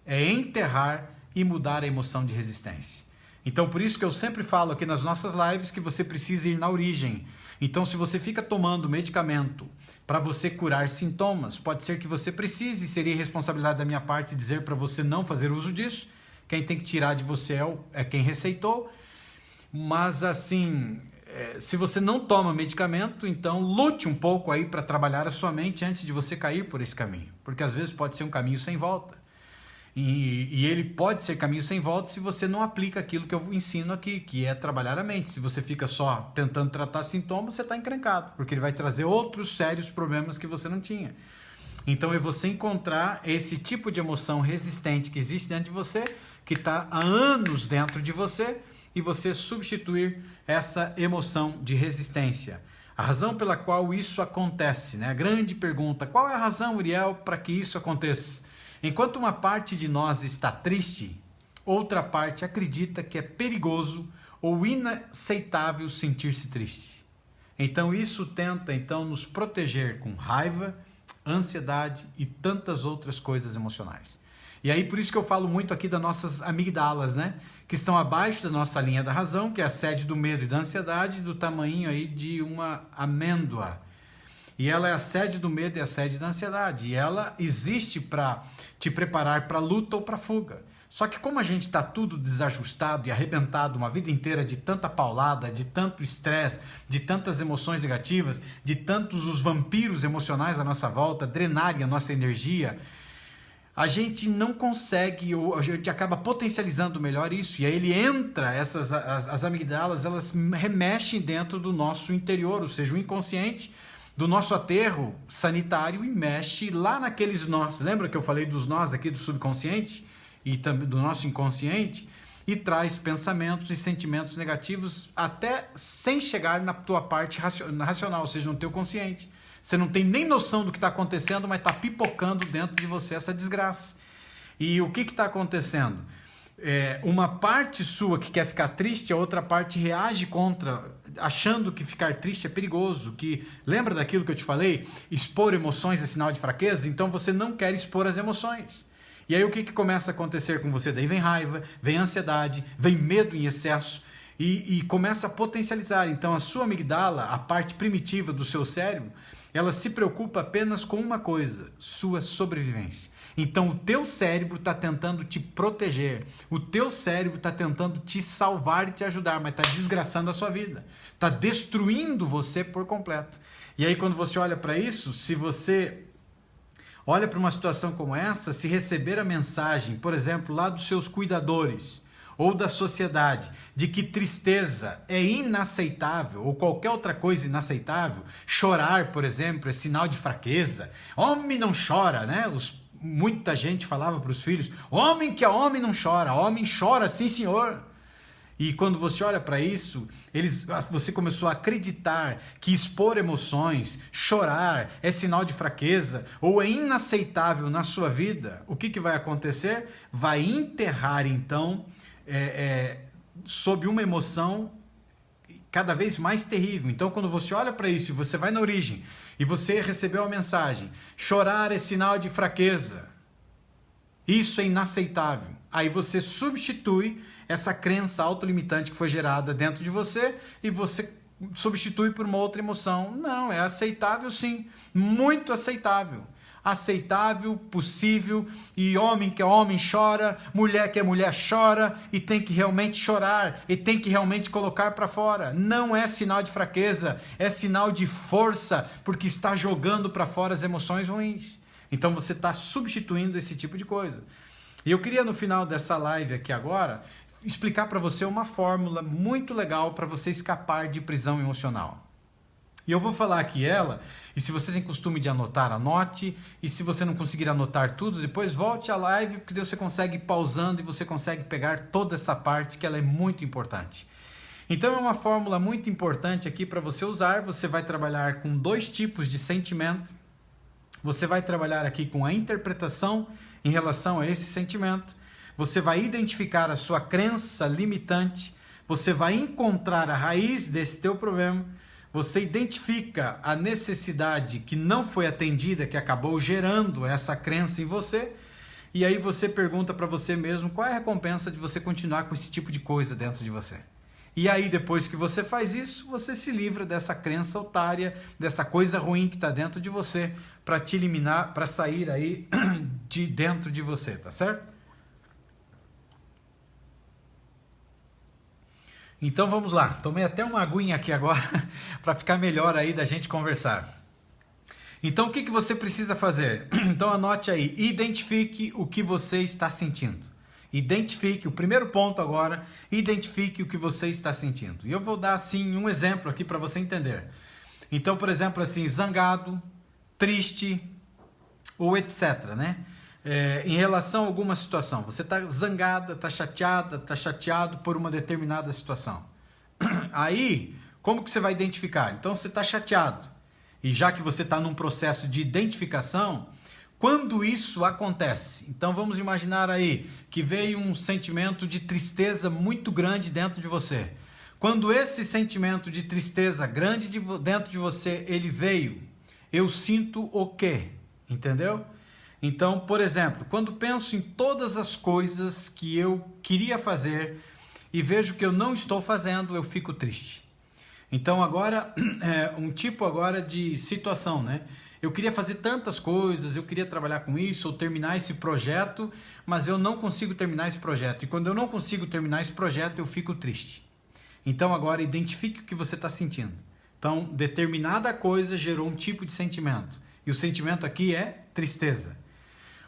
é enterrar e mudar a emoção de resistência. Então, por isso que eu sempre falo aqui nas nossas lives que você precisa ir na origem. Então, se você fica tomando medicamento para você curar sintomas, pode ser que você precise, seria irresponsabilidade da minha parte dizer para você não fazer uso disso. Quem tem que tirar de você é quem receitou. Mas, assim, se você não toma medicamento, então lute um pouco aí para trabalhar a sua mente antes de você cair por esse caminho. Porque às vezes pode ser um caminho sem volta. E ele pode ser caminho sem volta se você não aplica aquilo que eu ensino aqui, que é trabalhar a mente. Se você fica só tentando tratar sintomas, você está encrencado, porque ele vai trazer outros sérios problemas que você não tinha. Então é você encontrar esse tipo de emoção resistente que existe dentro de você, que está há anos dentro de você, e você substituir essa emoção de resistência. A razão pela qual isso acontece, né? A grande pergunta, qual é a razão, Uriel, para que isso aconteça? Enquanto uma parte de nós está triste, outra parte acredita que é perigoso ou inaceitável sentir-se triste. Então isso tenta nos proteger com raiva, ansiedade e tantas outras coisas emocionais. E aí por isso que eu falo muito aqui das nossas amigdalas, né? Que estão abaixo da nossa linha da razão, que é a sede do medo e da ansiedade, do tamanho aí de uma amêndoa. E ela é a sede do medo e a sede da ansiedade. E ela existe para te preparar para a luta ou para a fuga. Só que como a gente está tudo desajustado e arrebentado uma vida inteira de tanta paulada, de tanto estresse, de tantas emoções negativas, de tantos os vampiros emocionais à nossa volta drenarem a nossa energia, a gente não consegue, ou a gente acaba potencializando melhor isso. E aí ele entra, as amigdalas, elas remexem dentro do nosso interior, ou seja, o inconsciente, do nosso aterro sanitário e mexe lá naqueles nós. Lembra que eu falei dos nós aqui do subconsciente e também do nosso inconsciente? E traz pensamentos e sentimentos negativos até sem chegar na tua parte racional, ou seja, no teu consciente. Você não tem nem noção do que está acontecendo, mas está pipocando dentro de você essa desgraça. E o que está acontecendo? Uma parte sua que quer ficar triste, a outra parte reage contra, achando que ficar triste é perigoso, que lembra daquilo que eu te falei? Expor emoções é sinal de fraqueza, então você não quer expor as emoções. E aí o que começa a acontecer com você? Daí vem raiva, vem ansiedade, vem medo em excesso e começa a potencializar. Então a sua amigdala, a parte primitiva do seu cérebro, ela se preocupa apenas com uma coisa, sua sobrevivência. Então o teu cérebro está tentando te proteger, o teu cérebro está tentando te salvar e te ajudar, mas está desgraçando a sua vida, está destruindo você por completo. E aí quando você olha para isso, se você olha para uma situação como essa, se receber a mensagem, por exemplo, lá dos seus cuidadores ou da sociedade, de que tristeza é inaceitável ou qualquer outra coisa inaceitável, chorar, por exemplo, é sinal de fraqueza, homem não chora, né? Muita gente falava para os filhos, homem que é homem não chora, homem chora sim senhor. E quando você olha para isso, você começou a acreditar que expor emoções, chorar é sinal de fraqueza ou é inaceitável na sua vida, o que vai acontecer? Vai enterrar então sob uma emoção cada vez mais terrível. Então quando você olha para isso e você vai na origem e você recebeu a mensagem, chorar é sinal de fraqueza, isso é inaceitável, aí você substitui essa crença autolimitante que foi gerada dentro de você e você substitui por uma outra emoção. Não, é aceitável sim, muito aceitável. Aceitável, possível, e homem que é homem chora, mulher que é mulher chora, e tem que realmente chorar, e tem que realmente colocar para fora. Não é sinal de fraqueza, é sinal de força, porque está jogando para fora as emoções ruins. Então você está substituindo esse tipo de coisa. E eu queria no final dessa live aqui agora explicar para você uma fórmula muito legal para você escapar de prisão emocional. E eu vou falar aqui ela, e se você tem costume de anotar, anote, e se você não conseguir anotar tudo, depois volte à live, porque você consegue ir pausando e você consegue pegar toda essa parte que ela é muito importante. Então é uma fórmula muito importante aqui para você usar. Você vai trabalhar com 2 tipos de sentimento. Você vai trabalhar aqui com a interpretação em relação a esse sentimento. Você vai identificar a sua crença limitante. Você vai encontrar a raiz desse teu problema. Você identifica a necessidade que não foi atendida, que acabou gerando essa crença em você. E aí você pergunta para você mesmo qual é a recompensa de você continuar com esse tipo de coisa dentro de você. E aí, depois que você faz isso, você se livra dessa crença otária, dessa coisa ruim que está dentro de você, para te eliminar, para sair aí de dentro de você, tá certo? Então vamos lá. Tomei até uma aguinha aqui agora para ficar melhor aí da gente conversar. Então o que você precisa fazer? Então anote aí, identifique o que você está sentindo. Identifique, o primeiro ponto agora, identifique o que você está sentindo. E eu vou dar assim um exemplo aqui para você entender. Então, por exemplo, assim, zangado, triste ou etc, né? Em relação a alguma situação, você está zangada, está chateada, está chateado por uma determinada situação. Aí, como que você vai identificar? Então, você está chateado. E já que você está num processo de identificação, quando isso acontece, então vamos imaginar aí que veio um sentimento de tristeza muito grande dentro de você. Quando esse sentimento de tristeza grande dentro de você, ele veio, eu sinto o quê? Entendeu? Então, por exemplo, quando penso em todas as coisas que eu queria fazer e vejo que eu não estou fazendo, eu fico triste. Então agora, um tipo agora de situação, né? Eu queria fazer tantas coisas, eu queria trabalhar com isso, ou terminar esse projeto, mas eu não consigo terminar esse projeto. E quando eu não consigo terminar esse projeto, eu fico triste. Então agora identifique o que você está sentindo. Então, determinada coisa gerou um tipo de sentimento. E o sentimento aqui é tristeza.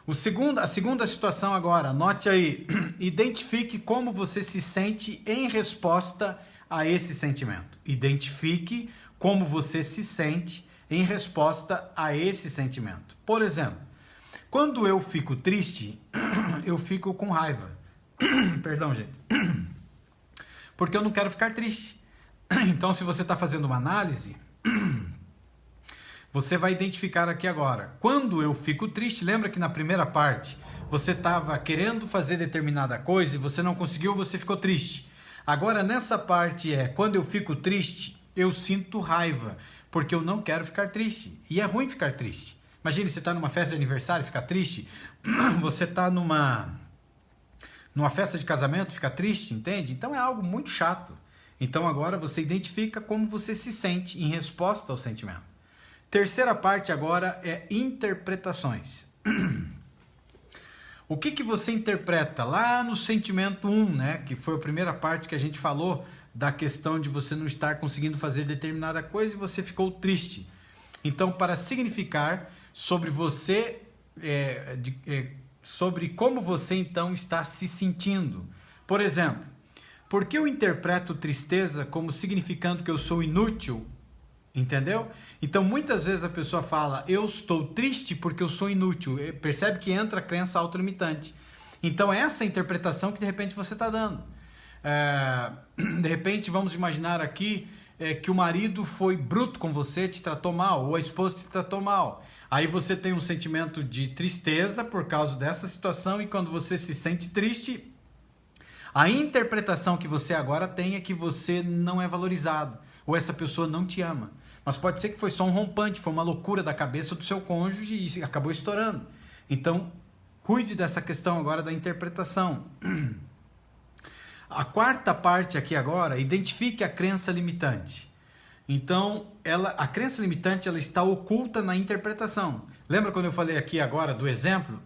A segunda situação agora, anote aí, identifique como você se sente em resposta a esse sentimento. Identifique como você se sente em resposta a esse sentimento. Por exemplo, quando eu fico triste, eu fico com raiva. Perdão, gente. Porque eu não quero ficar triste. Então, se você está fazendo uma análise, você vai identificar aqui agora. Quando eu fico triste, lembra que na primeira parte você estava querendo fazer determinada coisa e você não conseguiu, você ficou triste. Agora nessa parte quando eu fico triste, eu sinto raiva, porque eu não quero ficar triste. E é ruim ficar triste. Imagine, você está numa festa de aniversário e fica triste. Você está numa festa de casamento e fica triste, entende? Então é algo muito chato. Então agora você identifica como você se sente em resposta ao sentimento. Terceira parte agora é interpretações. O que você interpreta lá no sentimento 1, né? Que foi a primeira parte que a gente falou da questão de você não estar conseguindo fazer determinada coisa e você ficou triste. Então, para significar sobre você, sobre como você então está se sentindo. Por exemplo, por que eu interpreto tristeza como significando que eu sou inútil? Entendeu? Então muitas vezes a pessoa fala, eu estou triste porque eu sou inútil. Percebe que entra a crença autolimitante. Então essa interpretação que de repente você está dando. De repente vamos imaginar aqui que o marido foi bruto com você, te tratou mal, ou a esposa te tratou mal. Aí você tem um sentimento de tristeza por causa dessa situação, e quando você se sente triste, a interpretação que você agora tem é que você não é valorizado, ou essa pessoa não te ama. Mas pode ser que foi só um rompante, foi uma loucura da cabeça do seu cônjuge e acabou estourando. Então, cuide dessa questão agora da interpretação. A quarta parte aqui agora, identifique a crença limitante. Então, a crença limitante ela está oculta na interpretação. Lembra quando eu falei aqui agora do exemplo?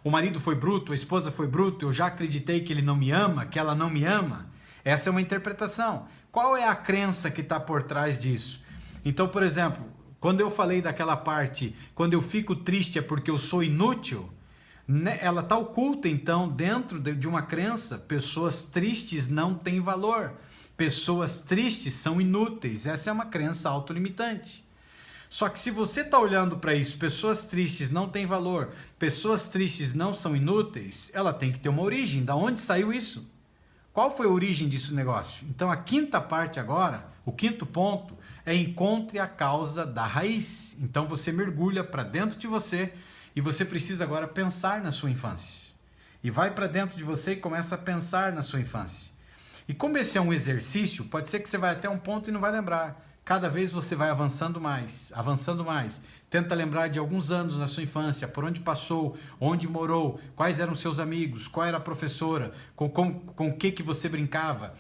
O marido foi bruto, a esposa foi bruta, eu já acreditei que ele não me ama, que ela não me ama. Essa é uma interpretação. Qual é a crença que está por trás disso? Então, por exemplo, Quando eu falei daquela parte, quando eu fico triste é porque eu sou inútil, né? Ela está oculta, então, dentro de uma crença. Pessoas tristes não têm valor. Pessoas tristes são inúteis. Essa é uma crença autolimitante. Só que se você está olhando para isso, pessoas tristes não têm valor, pessoas tristes não são inúteis, ela tem que ter uma origem. Da onde saiu isso? Qual foi a origem disso negócio? Então a quinta parte agora, o quinto ponto, é encontre a causa da raiz. Então você mergulha para dentro de você e você precisa agora pensar na sua infância. E vai para dentro de você e começa a pensar na sua infância. E como esse é um exercício, pode ser que você vai até um ponto e não vai lembrar. Cada vez você vai avançando mais, avançando mais. Tenta lembrar de alguns anos na sua infância, por onde passou, onde morou, quais eram seus amigos, qual era a professora, com o que você brincava,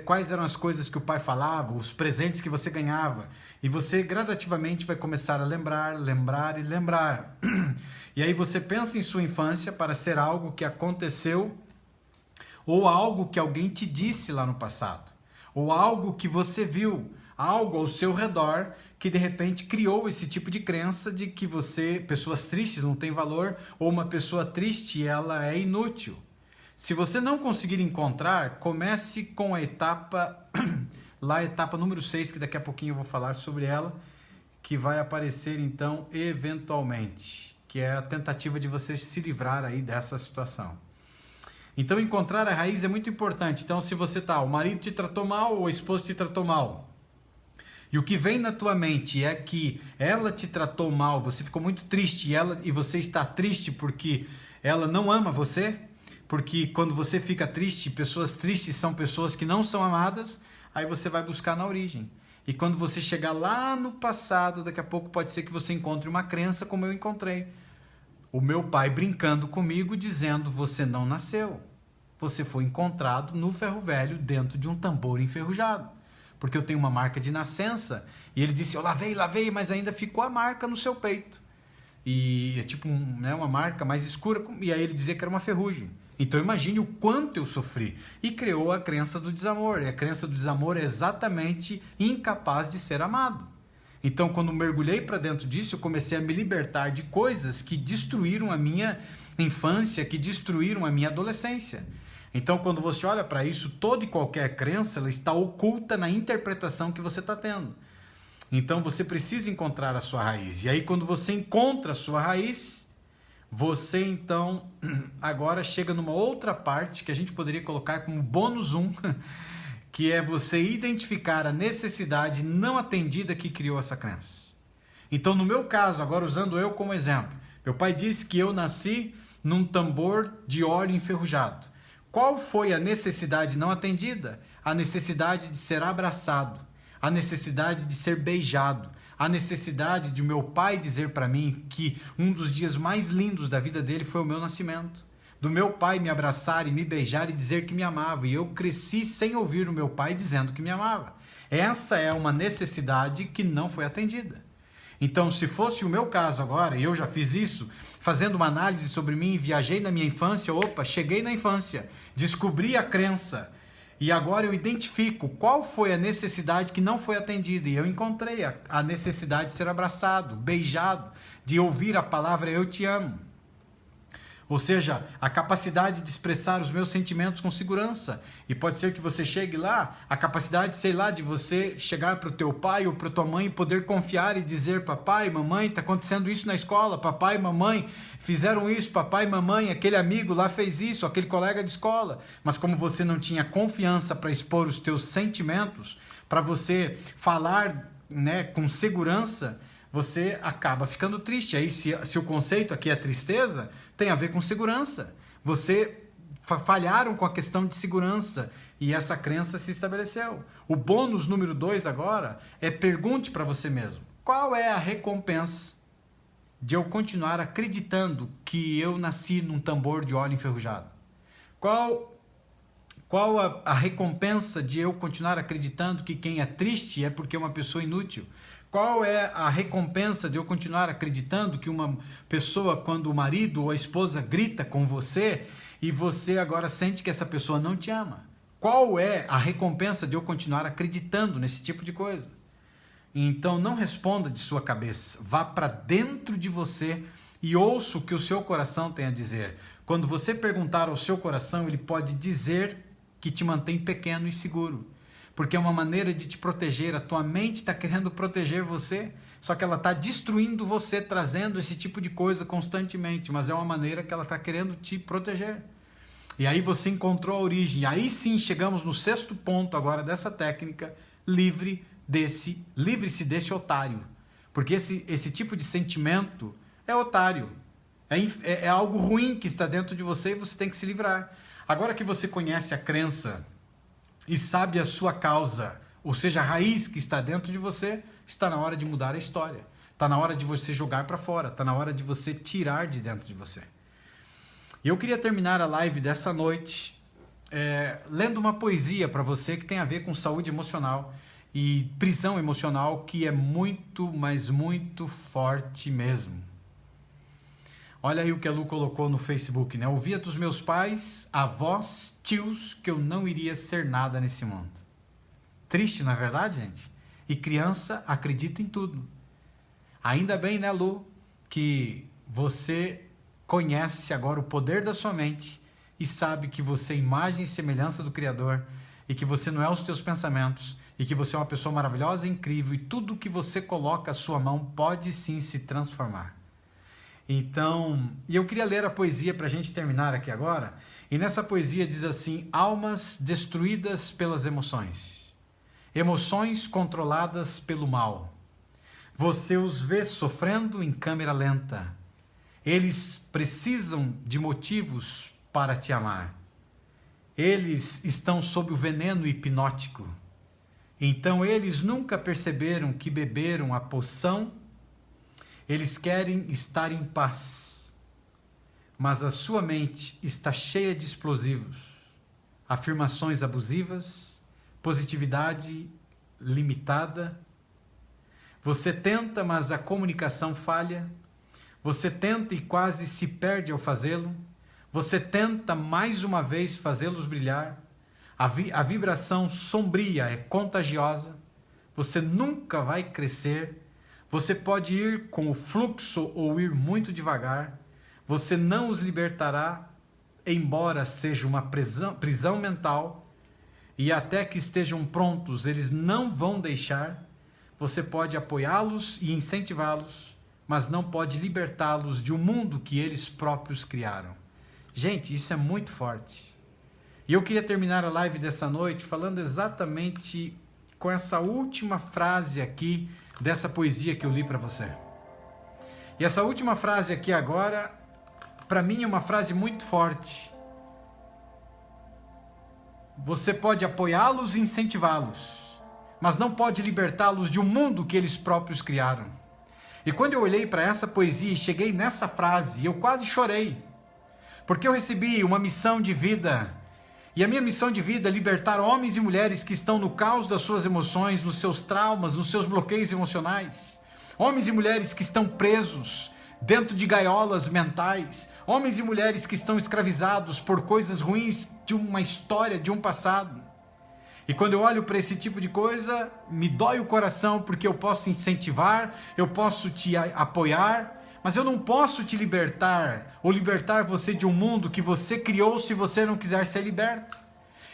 quais eram as coisas que o pai falava, os presentes que você ganhava. E você gradativamente vai começar a lembrar, lembrar e lembrar. E aí você pensa em sua infância para ser algo que aconteceu ou algo que alguém te disse lá no passado, ou algo que você viu, algo ao seu redor que de repente criou esse tipo de crença de que pessoas tristes não têm valor, ou uma pessoa triste ela é inútil. Se você não conseguir encontrar, comece com a etapa, lá a etapa número 6, que daqui a pouquinho eu vou falar sobre ela, que vai aparecer então eventualmente, que é a tentativa de você se livrar aí dessa situação. Então encontrar a raiz é muito importante. Então se você o marido te tratou mal ou a esposa te tratou mal, e o que vem na tua mente é que ela te tratou mal, você ficou muito triste e você está triste porque ela não ama você, porque quando você fica triste, pessoas tristes são pessoas que não são amadas, aí você vai buscar na origem. E quando você chegar lá no passado, daqui a pouco pode ser que você encontre uma crença como eu encontrei. O meu pai brincando comigo, dizendo: você não nasceu, você foi encontrado no ferro velho dentro de um tambor enferrujado. Porque eu tenho uma marca de nascença, e ele disse: eu lavei, mas ainda ficou a marca no seu peito. E é tipo uma marca mais escura, e aí ele dizia que era uma ferrugem. Então imagine o quanto eu sofri. E criou a crença do desamor. E a crença do desamor é exatamente incapaz de ser amado. Então quando mergulhei para dentro disso, eu comecei a me libertar de coisas que destruíram a minha infância, que destruíram a minha adolescência. Então, quando você olha para isso, toda e qualquer crença ela está oculta na interpretação que você está tendo. Então, você precisa encontrar a sua raiz. E aí, quando você encontra a sua raiz, você, então, agora chega numa outra parte que a gente poderia colocar como bônus 1, que é você identificar a necessidade não atendida que criou essa crença. Então, no meu caso, agora usando eu como exemplo, meu pai disse que eu nasci num tambor de óleo enferrujado. Qual foi a necessidade não atendida? A necessidade de ser abraçado, a necessidade de ser beijado, a necessidade de meu pai dizer para mim que um dos dias mais lindos da vida dele foi o meu nascimento. Do meu pai me abraçar e me beijar e dizer que me amava. E eu cresci sem ouvir o meu pai dizendo que me amava. Essa é uma necessidade que não foi atendida. Então, se fosse o meu caso agora, e eu já fiz isso, fazendo uma análise sobre mim, viajei na minha infância, cheguei na infância, descobri a crença, e agora eu identifico qual foi a necessidade que não foi atendida, e eu encontrei a necessidade de ser abraçado, beijado, de ouvir a palavra eu te amo. Ou seja, a capacidade de expressar os meus sentimentos com segurança. E pode ser que você chegue lá, a capacidade, de você chegar para o teu pai ou para tua mãe e poder confiar e dizer: papai, mamãe, está acontecendo isso na escola, papai, mamãe, fizeram isso, papai, mamãe, aquele amigo lá fez isso, aquele colega de escola. Mas como você não tinha confiança para expor os teus sentimentos, para você falar, com segurança, você acaba ficando triste. Aí se o conceito aqui é tristeza, tem a ver com segurança. Você falharam com a questão de segurança e essa crença se estabeleceu. O bônus número 2 agora é: pergunte para você mesmo: qual é a recompensa de eu continuar acreditando que eu nasci num tambor de óleo enferrujado? Qual a recompensa de eu continuar acreditando que quem é triste é porque é uma pessoa inútil? Qual é a recompensa de eu continuar acreditando que uma pessoa, quando o marido ou a esposa grita com você e você agora sente que essa pessoa não te ama? Qual é a recompensa de eu continuar acreditando nesse tipo de coisa? Então não responda de sua cabeça, vá para dentro de você e ouça o que o seu coração tem a dizer. Quando você perguntar ao seu coração, ele pode dizer que te mantém pequeno e seguro, porque é uma maneira de te proteger. A tua mente está querendo proteger você, só que ela está destruindo você, trazendo esse tipo de coisa constantemente, mas é uma maneira que ela está querendo te proteger. E aí você encontrou a origem. E aí sim chegamos no 6º ponto agora dessa técnica: livre-se desse otário. Porque esse tipo de sentimento é otário. É algo ruim que está dentro de você e você tem que se livrar. Agora que você conhece a crença e sabe a sua causa, ou seja, a raiz que está dentro de você, está na hora de mudar a história. Está na hora de você jogar para fora. Está na hora de você tirar de dentro de você. E eu queria terminar a live dessa noite lendo uma poesia para você que tem a ver com saúde emocional e prisão emocional, que é muito, mas muito forte mesmo. Olha aí o que a Lu colocou no Facebook, né? Ouvia dos meus pais, avós, tios, que eu não iria ser nada nesse mundo. Triste, não é verdade, gente? E criança acredita em tudo. Ainda bem, né, Lu, que você conhece agora o poder da sua mente e sabe que você é imagem e semelhança do Criador e que você não é os teus pensamentos e que você é uma pessoa maravilhosa e incrível e tudo que você coloca a sua mão pode sim se transformar. Então, e eu queria ler a poesia para a gente terminar aqui agora, e nessa poesia diz assim: almas destruídas pelas emoções, emoções controladas pelo mal, você os vê sofrendo em câmera lenta. Eles precisam de motivos para te amar. Eles estão sob o veneno hipnótico. Então eles nunca perceberam que beberam a poção. Eles querem estar em paz. Mas a sua mente está cheia de explosivos, afirmações abusivas, positividade limitada. Você tenta, mas a comunicação falha. Você tenta e quase se perde ao fazê-lo. Você tenta mais uma vez fazê-los brilhar. A vibração sombria é contagiosa. Você nunca vai crescer. Você pode ir com o fluxo ou ir muito devagar. Você não os libertará, embora seja uma prisão mental. E até que estejam prontos, eles não vão deixar. Você pode apoiá-los e incentivá-los, mas não pode libertá-los de um mundo que eles próprios criaram. Gente, isso é muito forte. E eu queria terminar a live dessa noite falando exatamente com essa última frase aqui dessa poesia que eu li para você. E essa última frase aqui agora, para mim é uma frase muito forte. Você pode apoiá-los e incentivá-los, mas não pode libertá-los de um mundo que eles próprios criaram. E quando eu olhei para essa poesia e cheguei nessa frase, eu quase chorei. Porque eu recebi uma missão de vida. E a minha missão de vida é libertar homens e mulheres que estão no caos das suas emoções, nos seus traumas, nos seus bloqueios emocionais. Homens e mulheres que estão presos dentro de gaiolas mentais. Homens e mulheres que estão escravizados por coisas ruins de uma história, de um passado. E quando eu olho para esse tipo de coisa, me dói o coração, porque eu posso incentivar, eu posso te apoiar, mas eu não posso te libertar ou libertar você de um mundo que você criou se você não quiser ser liberto.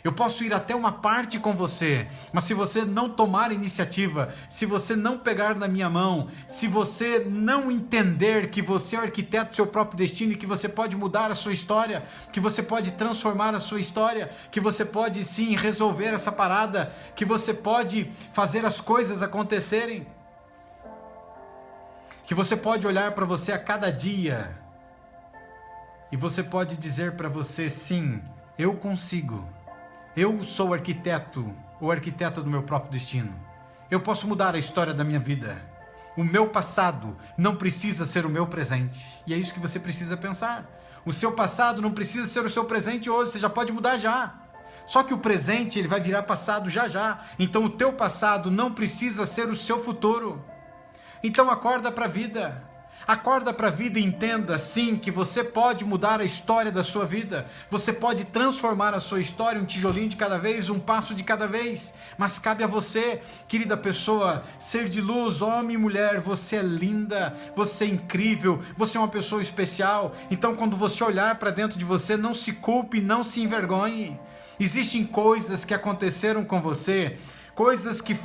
Eu posso ir até uma parte com você, mas se você não tomar iniciativa, se você não pegar na minha mão, se você não entender que você é o arquiteto do seu próprio destino e que você pode mudar a sua história, que você pode transformar a sua história, que você pode sim resolver essa parada, que você pode fazer as coisas acontecerem, que você pode olhar para você a cada dia e você pode dizer para você: sim, eu consigo. Eu sou o arquiteto do meu próprio destino. Eu posso mudar a história da minha vida. O meu passado não precisa ser o meu presente. E é isso que você precisa pensar. O seu passado não precisa ser o seu presente hoje, você já pode mudar já. Só que o presente ele vai virar passado já já. Então o teu passado não precisa ser o seu futuro. Então acorda para a vida. Acorda para a vida e entenda, sim, que você pode mudar a história da sua vida. Você pode transformar a sua história, um tijolinho de cada vez, um passo de cada vez. Mas cabe a você, querida pessoa, ser de luz, homem e mulher. Você é linda, você é incrível, você é uma pessoa especial. Então, quando você olhar para dentro de você, não se culpe, não se envergonhe. Existem coisas que aconteceram com você, coisas que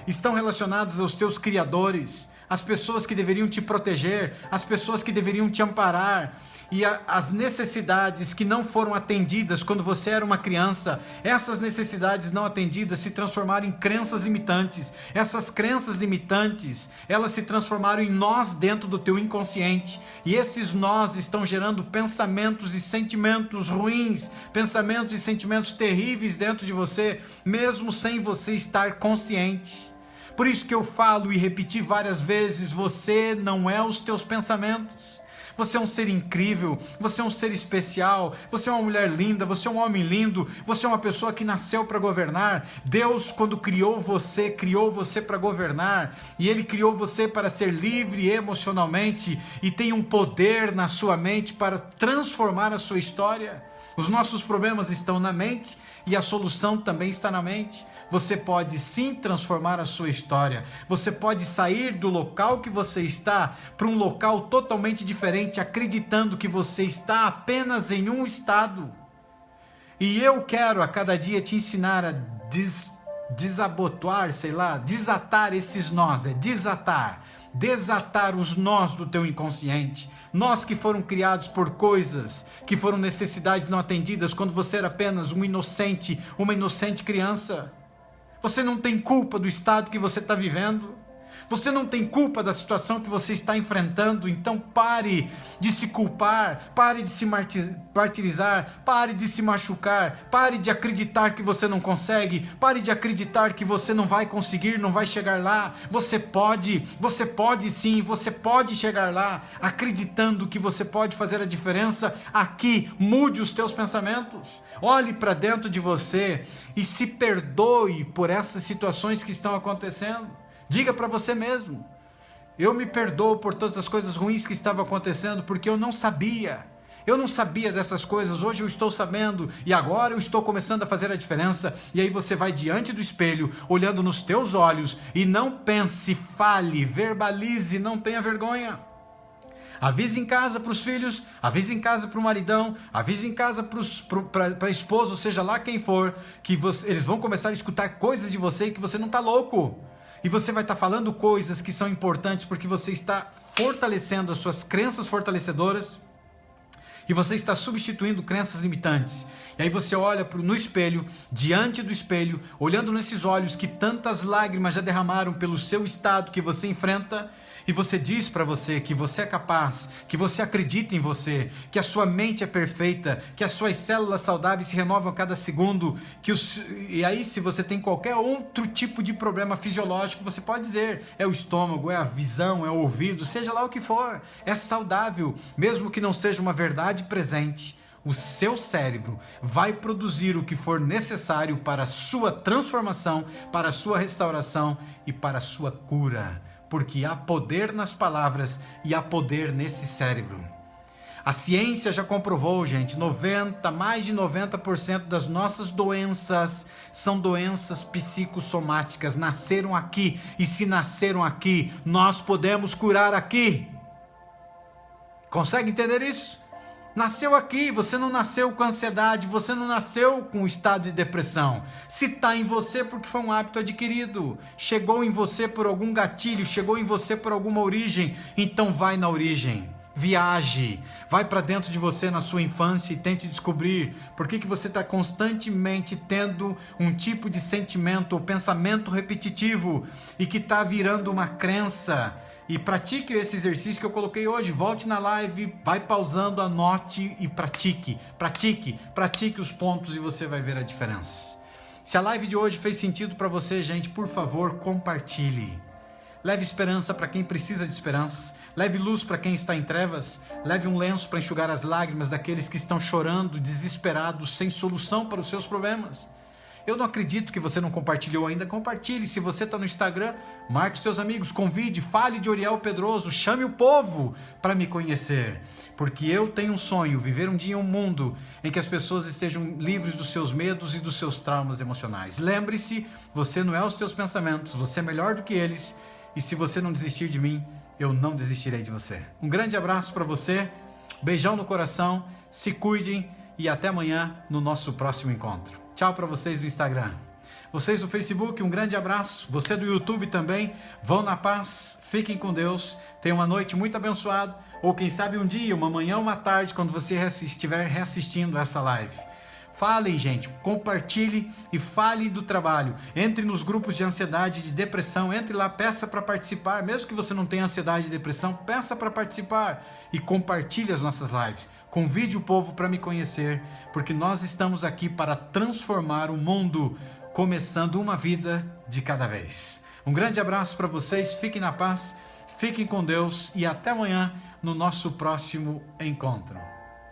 estão relacionadas aos teus criadores, as pessoas que deveriam te proteger, as pessoas que deveriam te amparar, e as necessidades que não foram atendidas quando você era uma criança, essas necessidades não atendidas se transformaram em crenças limitantes. Essas crenças limitantes, elas se transformaram em nós dentro do teu inconsciente, e esses nós estão gerando pensamentos e sentimentos ruins, pensamentos e sentimentos terríveis dentro de você, mesmo sem você estar consciente. Por isso que eu falo e repeti várias vezes, você não é os teus pensamentos. Você é um ser incrível, você é um ser especial, você é uma mulher linda, você é um homem lindo, você é uma pessoa que nasceu para governar. Deus, quando criou você para governar, e Ele criou você para ser livre emocionalmente, e tem um poder na sua mente para transformar a sua história. Os nossos problemas estão na mente, e a solução também está na mente. Você pode sim transformar a sua história. Você pode sair do local que você está para um local totalmente diferente, acreditando que você está apenas em um estado. E eu quero a cada dia te ensinar a desatar esses nós, desatar os nós do teu inconsciente. Nós que foram criados por coisas, que foram necessidades não atendidas quando você era apenas uma inocente criança. Você não tem culpa do estado que você está vivendo. Você não tem culpa da situação que você está enfrentando. Então pare de se culpar, pare de se martirizar, pare de se machucar, pare de acreditar que você não consegue, pare de acreditar que você não vai conseguir, não vai chegar lá. Você pode sim, você pode chegar lá, acreditando que você pode fazer a diferença aqui. Mude os teus pensamentos, olhe para dentro de você e se perdoe por essas situações que estão acontecendo. Diga para você mesmo, eu me perdoo por todas as coisas ruins que estavam acontecendo, porque eu não sabia dessas coisas, hoje eu estou sabendo, e agora eu estou começando a fazer a diferença. E aí você vai diante do espelho, olhando nos teus olhos, e não pense, fale, verbalize, não tenha vergonha. Avise em casa para os filhos, avise em casa para o maridão, avise em casa para a esposa, ou seja lá quem for, que eles vão começar a escutar coisas de você e que você não está louco. E você vai estar falando coisas que são importantes porque você está fortalecendo as suas crenças fortalecedoras e você está substituindo crenças limitantes. E aí você olha no espelho, diante do espelho, olhando nesses olhos que tantas lágrimas já derramaram pelo seu estado que você enfrenta, e você diz para você que você é capaz, que você acredita em você, que a sua mente é perfeita, que as suas células saudáveis se renovam a cada segundo, e aí se você tem qualquer outro tipo de problema fisiológico, você pode dizer, é o estômago, é a visão, é o ouvido, seja lá o que for, é saudável, mesmo que não seja uma verdade presente. O seu cérebro vai produzir o que for necessário para a sua transformação, para a sua restauração e para a sua cura. Porque há poder nas palavras e há poder nesse cérebro. A ciência já comprovou, gente, mais de 90% das nossas doenças são doenças psicossomáticas, nasceram aqui, e se nasceram aqui, nós podemos curar aqui. Consegue entender isso? Nasceu aqui, você não nasceu com ansiedade, você não nasceu com estado de depressão. Se está em você porque foi um hábito adquirido, chegou em você por algum gatilho, chegou em você por alguma origem, então vai na origem, viaje, vai para dentro de você na sua infância e tente descobrir por que você está constantemente tendo um tipo de sentimento ou pensamento repetitivo e que está virando uma crença. E pratique esse exercício que eu coloquei hoje. Volte na live, vai pausando, anote e pratique os pontos e você vai ver a diferença. Se a live de hoje fez sentido para você, gente, por favor, compartilhe. Leve esperança para quem precisa de esperança. Leve luz para quem está em trevas. Leve um lenço para enxugar as lágrimas daqueles que estão chorando, desesperados, sem solução para os seus problemas. Eu não acredito que você não compartilhou ainda. Compartilhe. Se você está no Instagram, marque os seus amigos, convide, fale de Uriel Pedroso, chame o povo para me conhecer. Porque eu tenho um sonho, viver um dia em um mundo em que as pessoas estejam livres dos seus medos e dos seus traumas emocionais. Lembre-se, você não é os teus pensamentos, você é melhor do que eles. E se você não desistir de mim, eu não desistirei de você. Um grande abraço para você, beijão no coração, se cuidem e até amanhã no nosso próximo encontro. Tchau para vocês do Instagram. Vocês do Facebook, um grande abraço. Você do YouTube também, vão na paz, fiquem com Deus, tenham uma noite muito abençoada, ou quem sabe um dia, uma manhã, uma tarde, quando você estiver reassistindo essa live. Falem, gente, compartilhe e fale do trabalho. Entre nos grupos de ansiedade e de depressão, entre lá, peça para participar. Mesmo que você não tenha ansiedade e depressão, peça para participar e compartilhe as nossas lives. Convide o povo para me conhecer, porque nós estamos aqui para transformar o mundo, começando uma vida de cada vez. Um grande abraço para vocês, fiquem na paz, fiquem com Deus e até amanhã no nosso próximo encontro.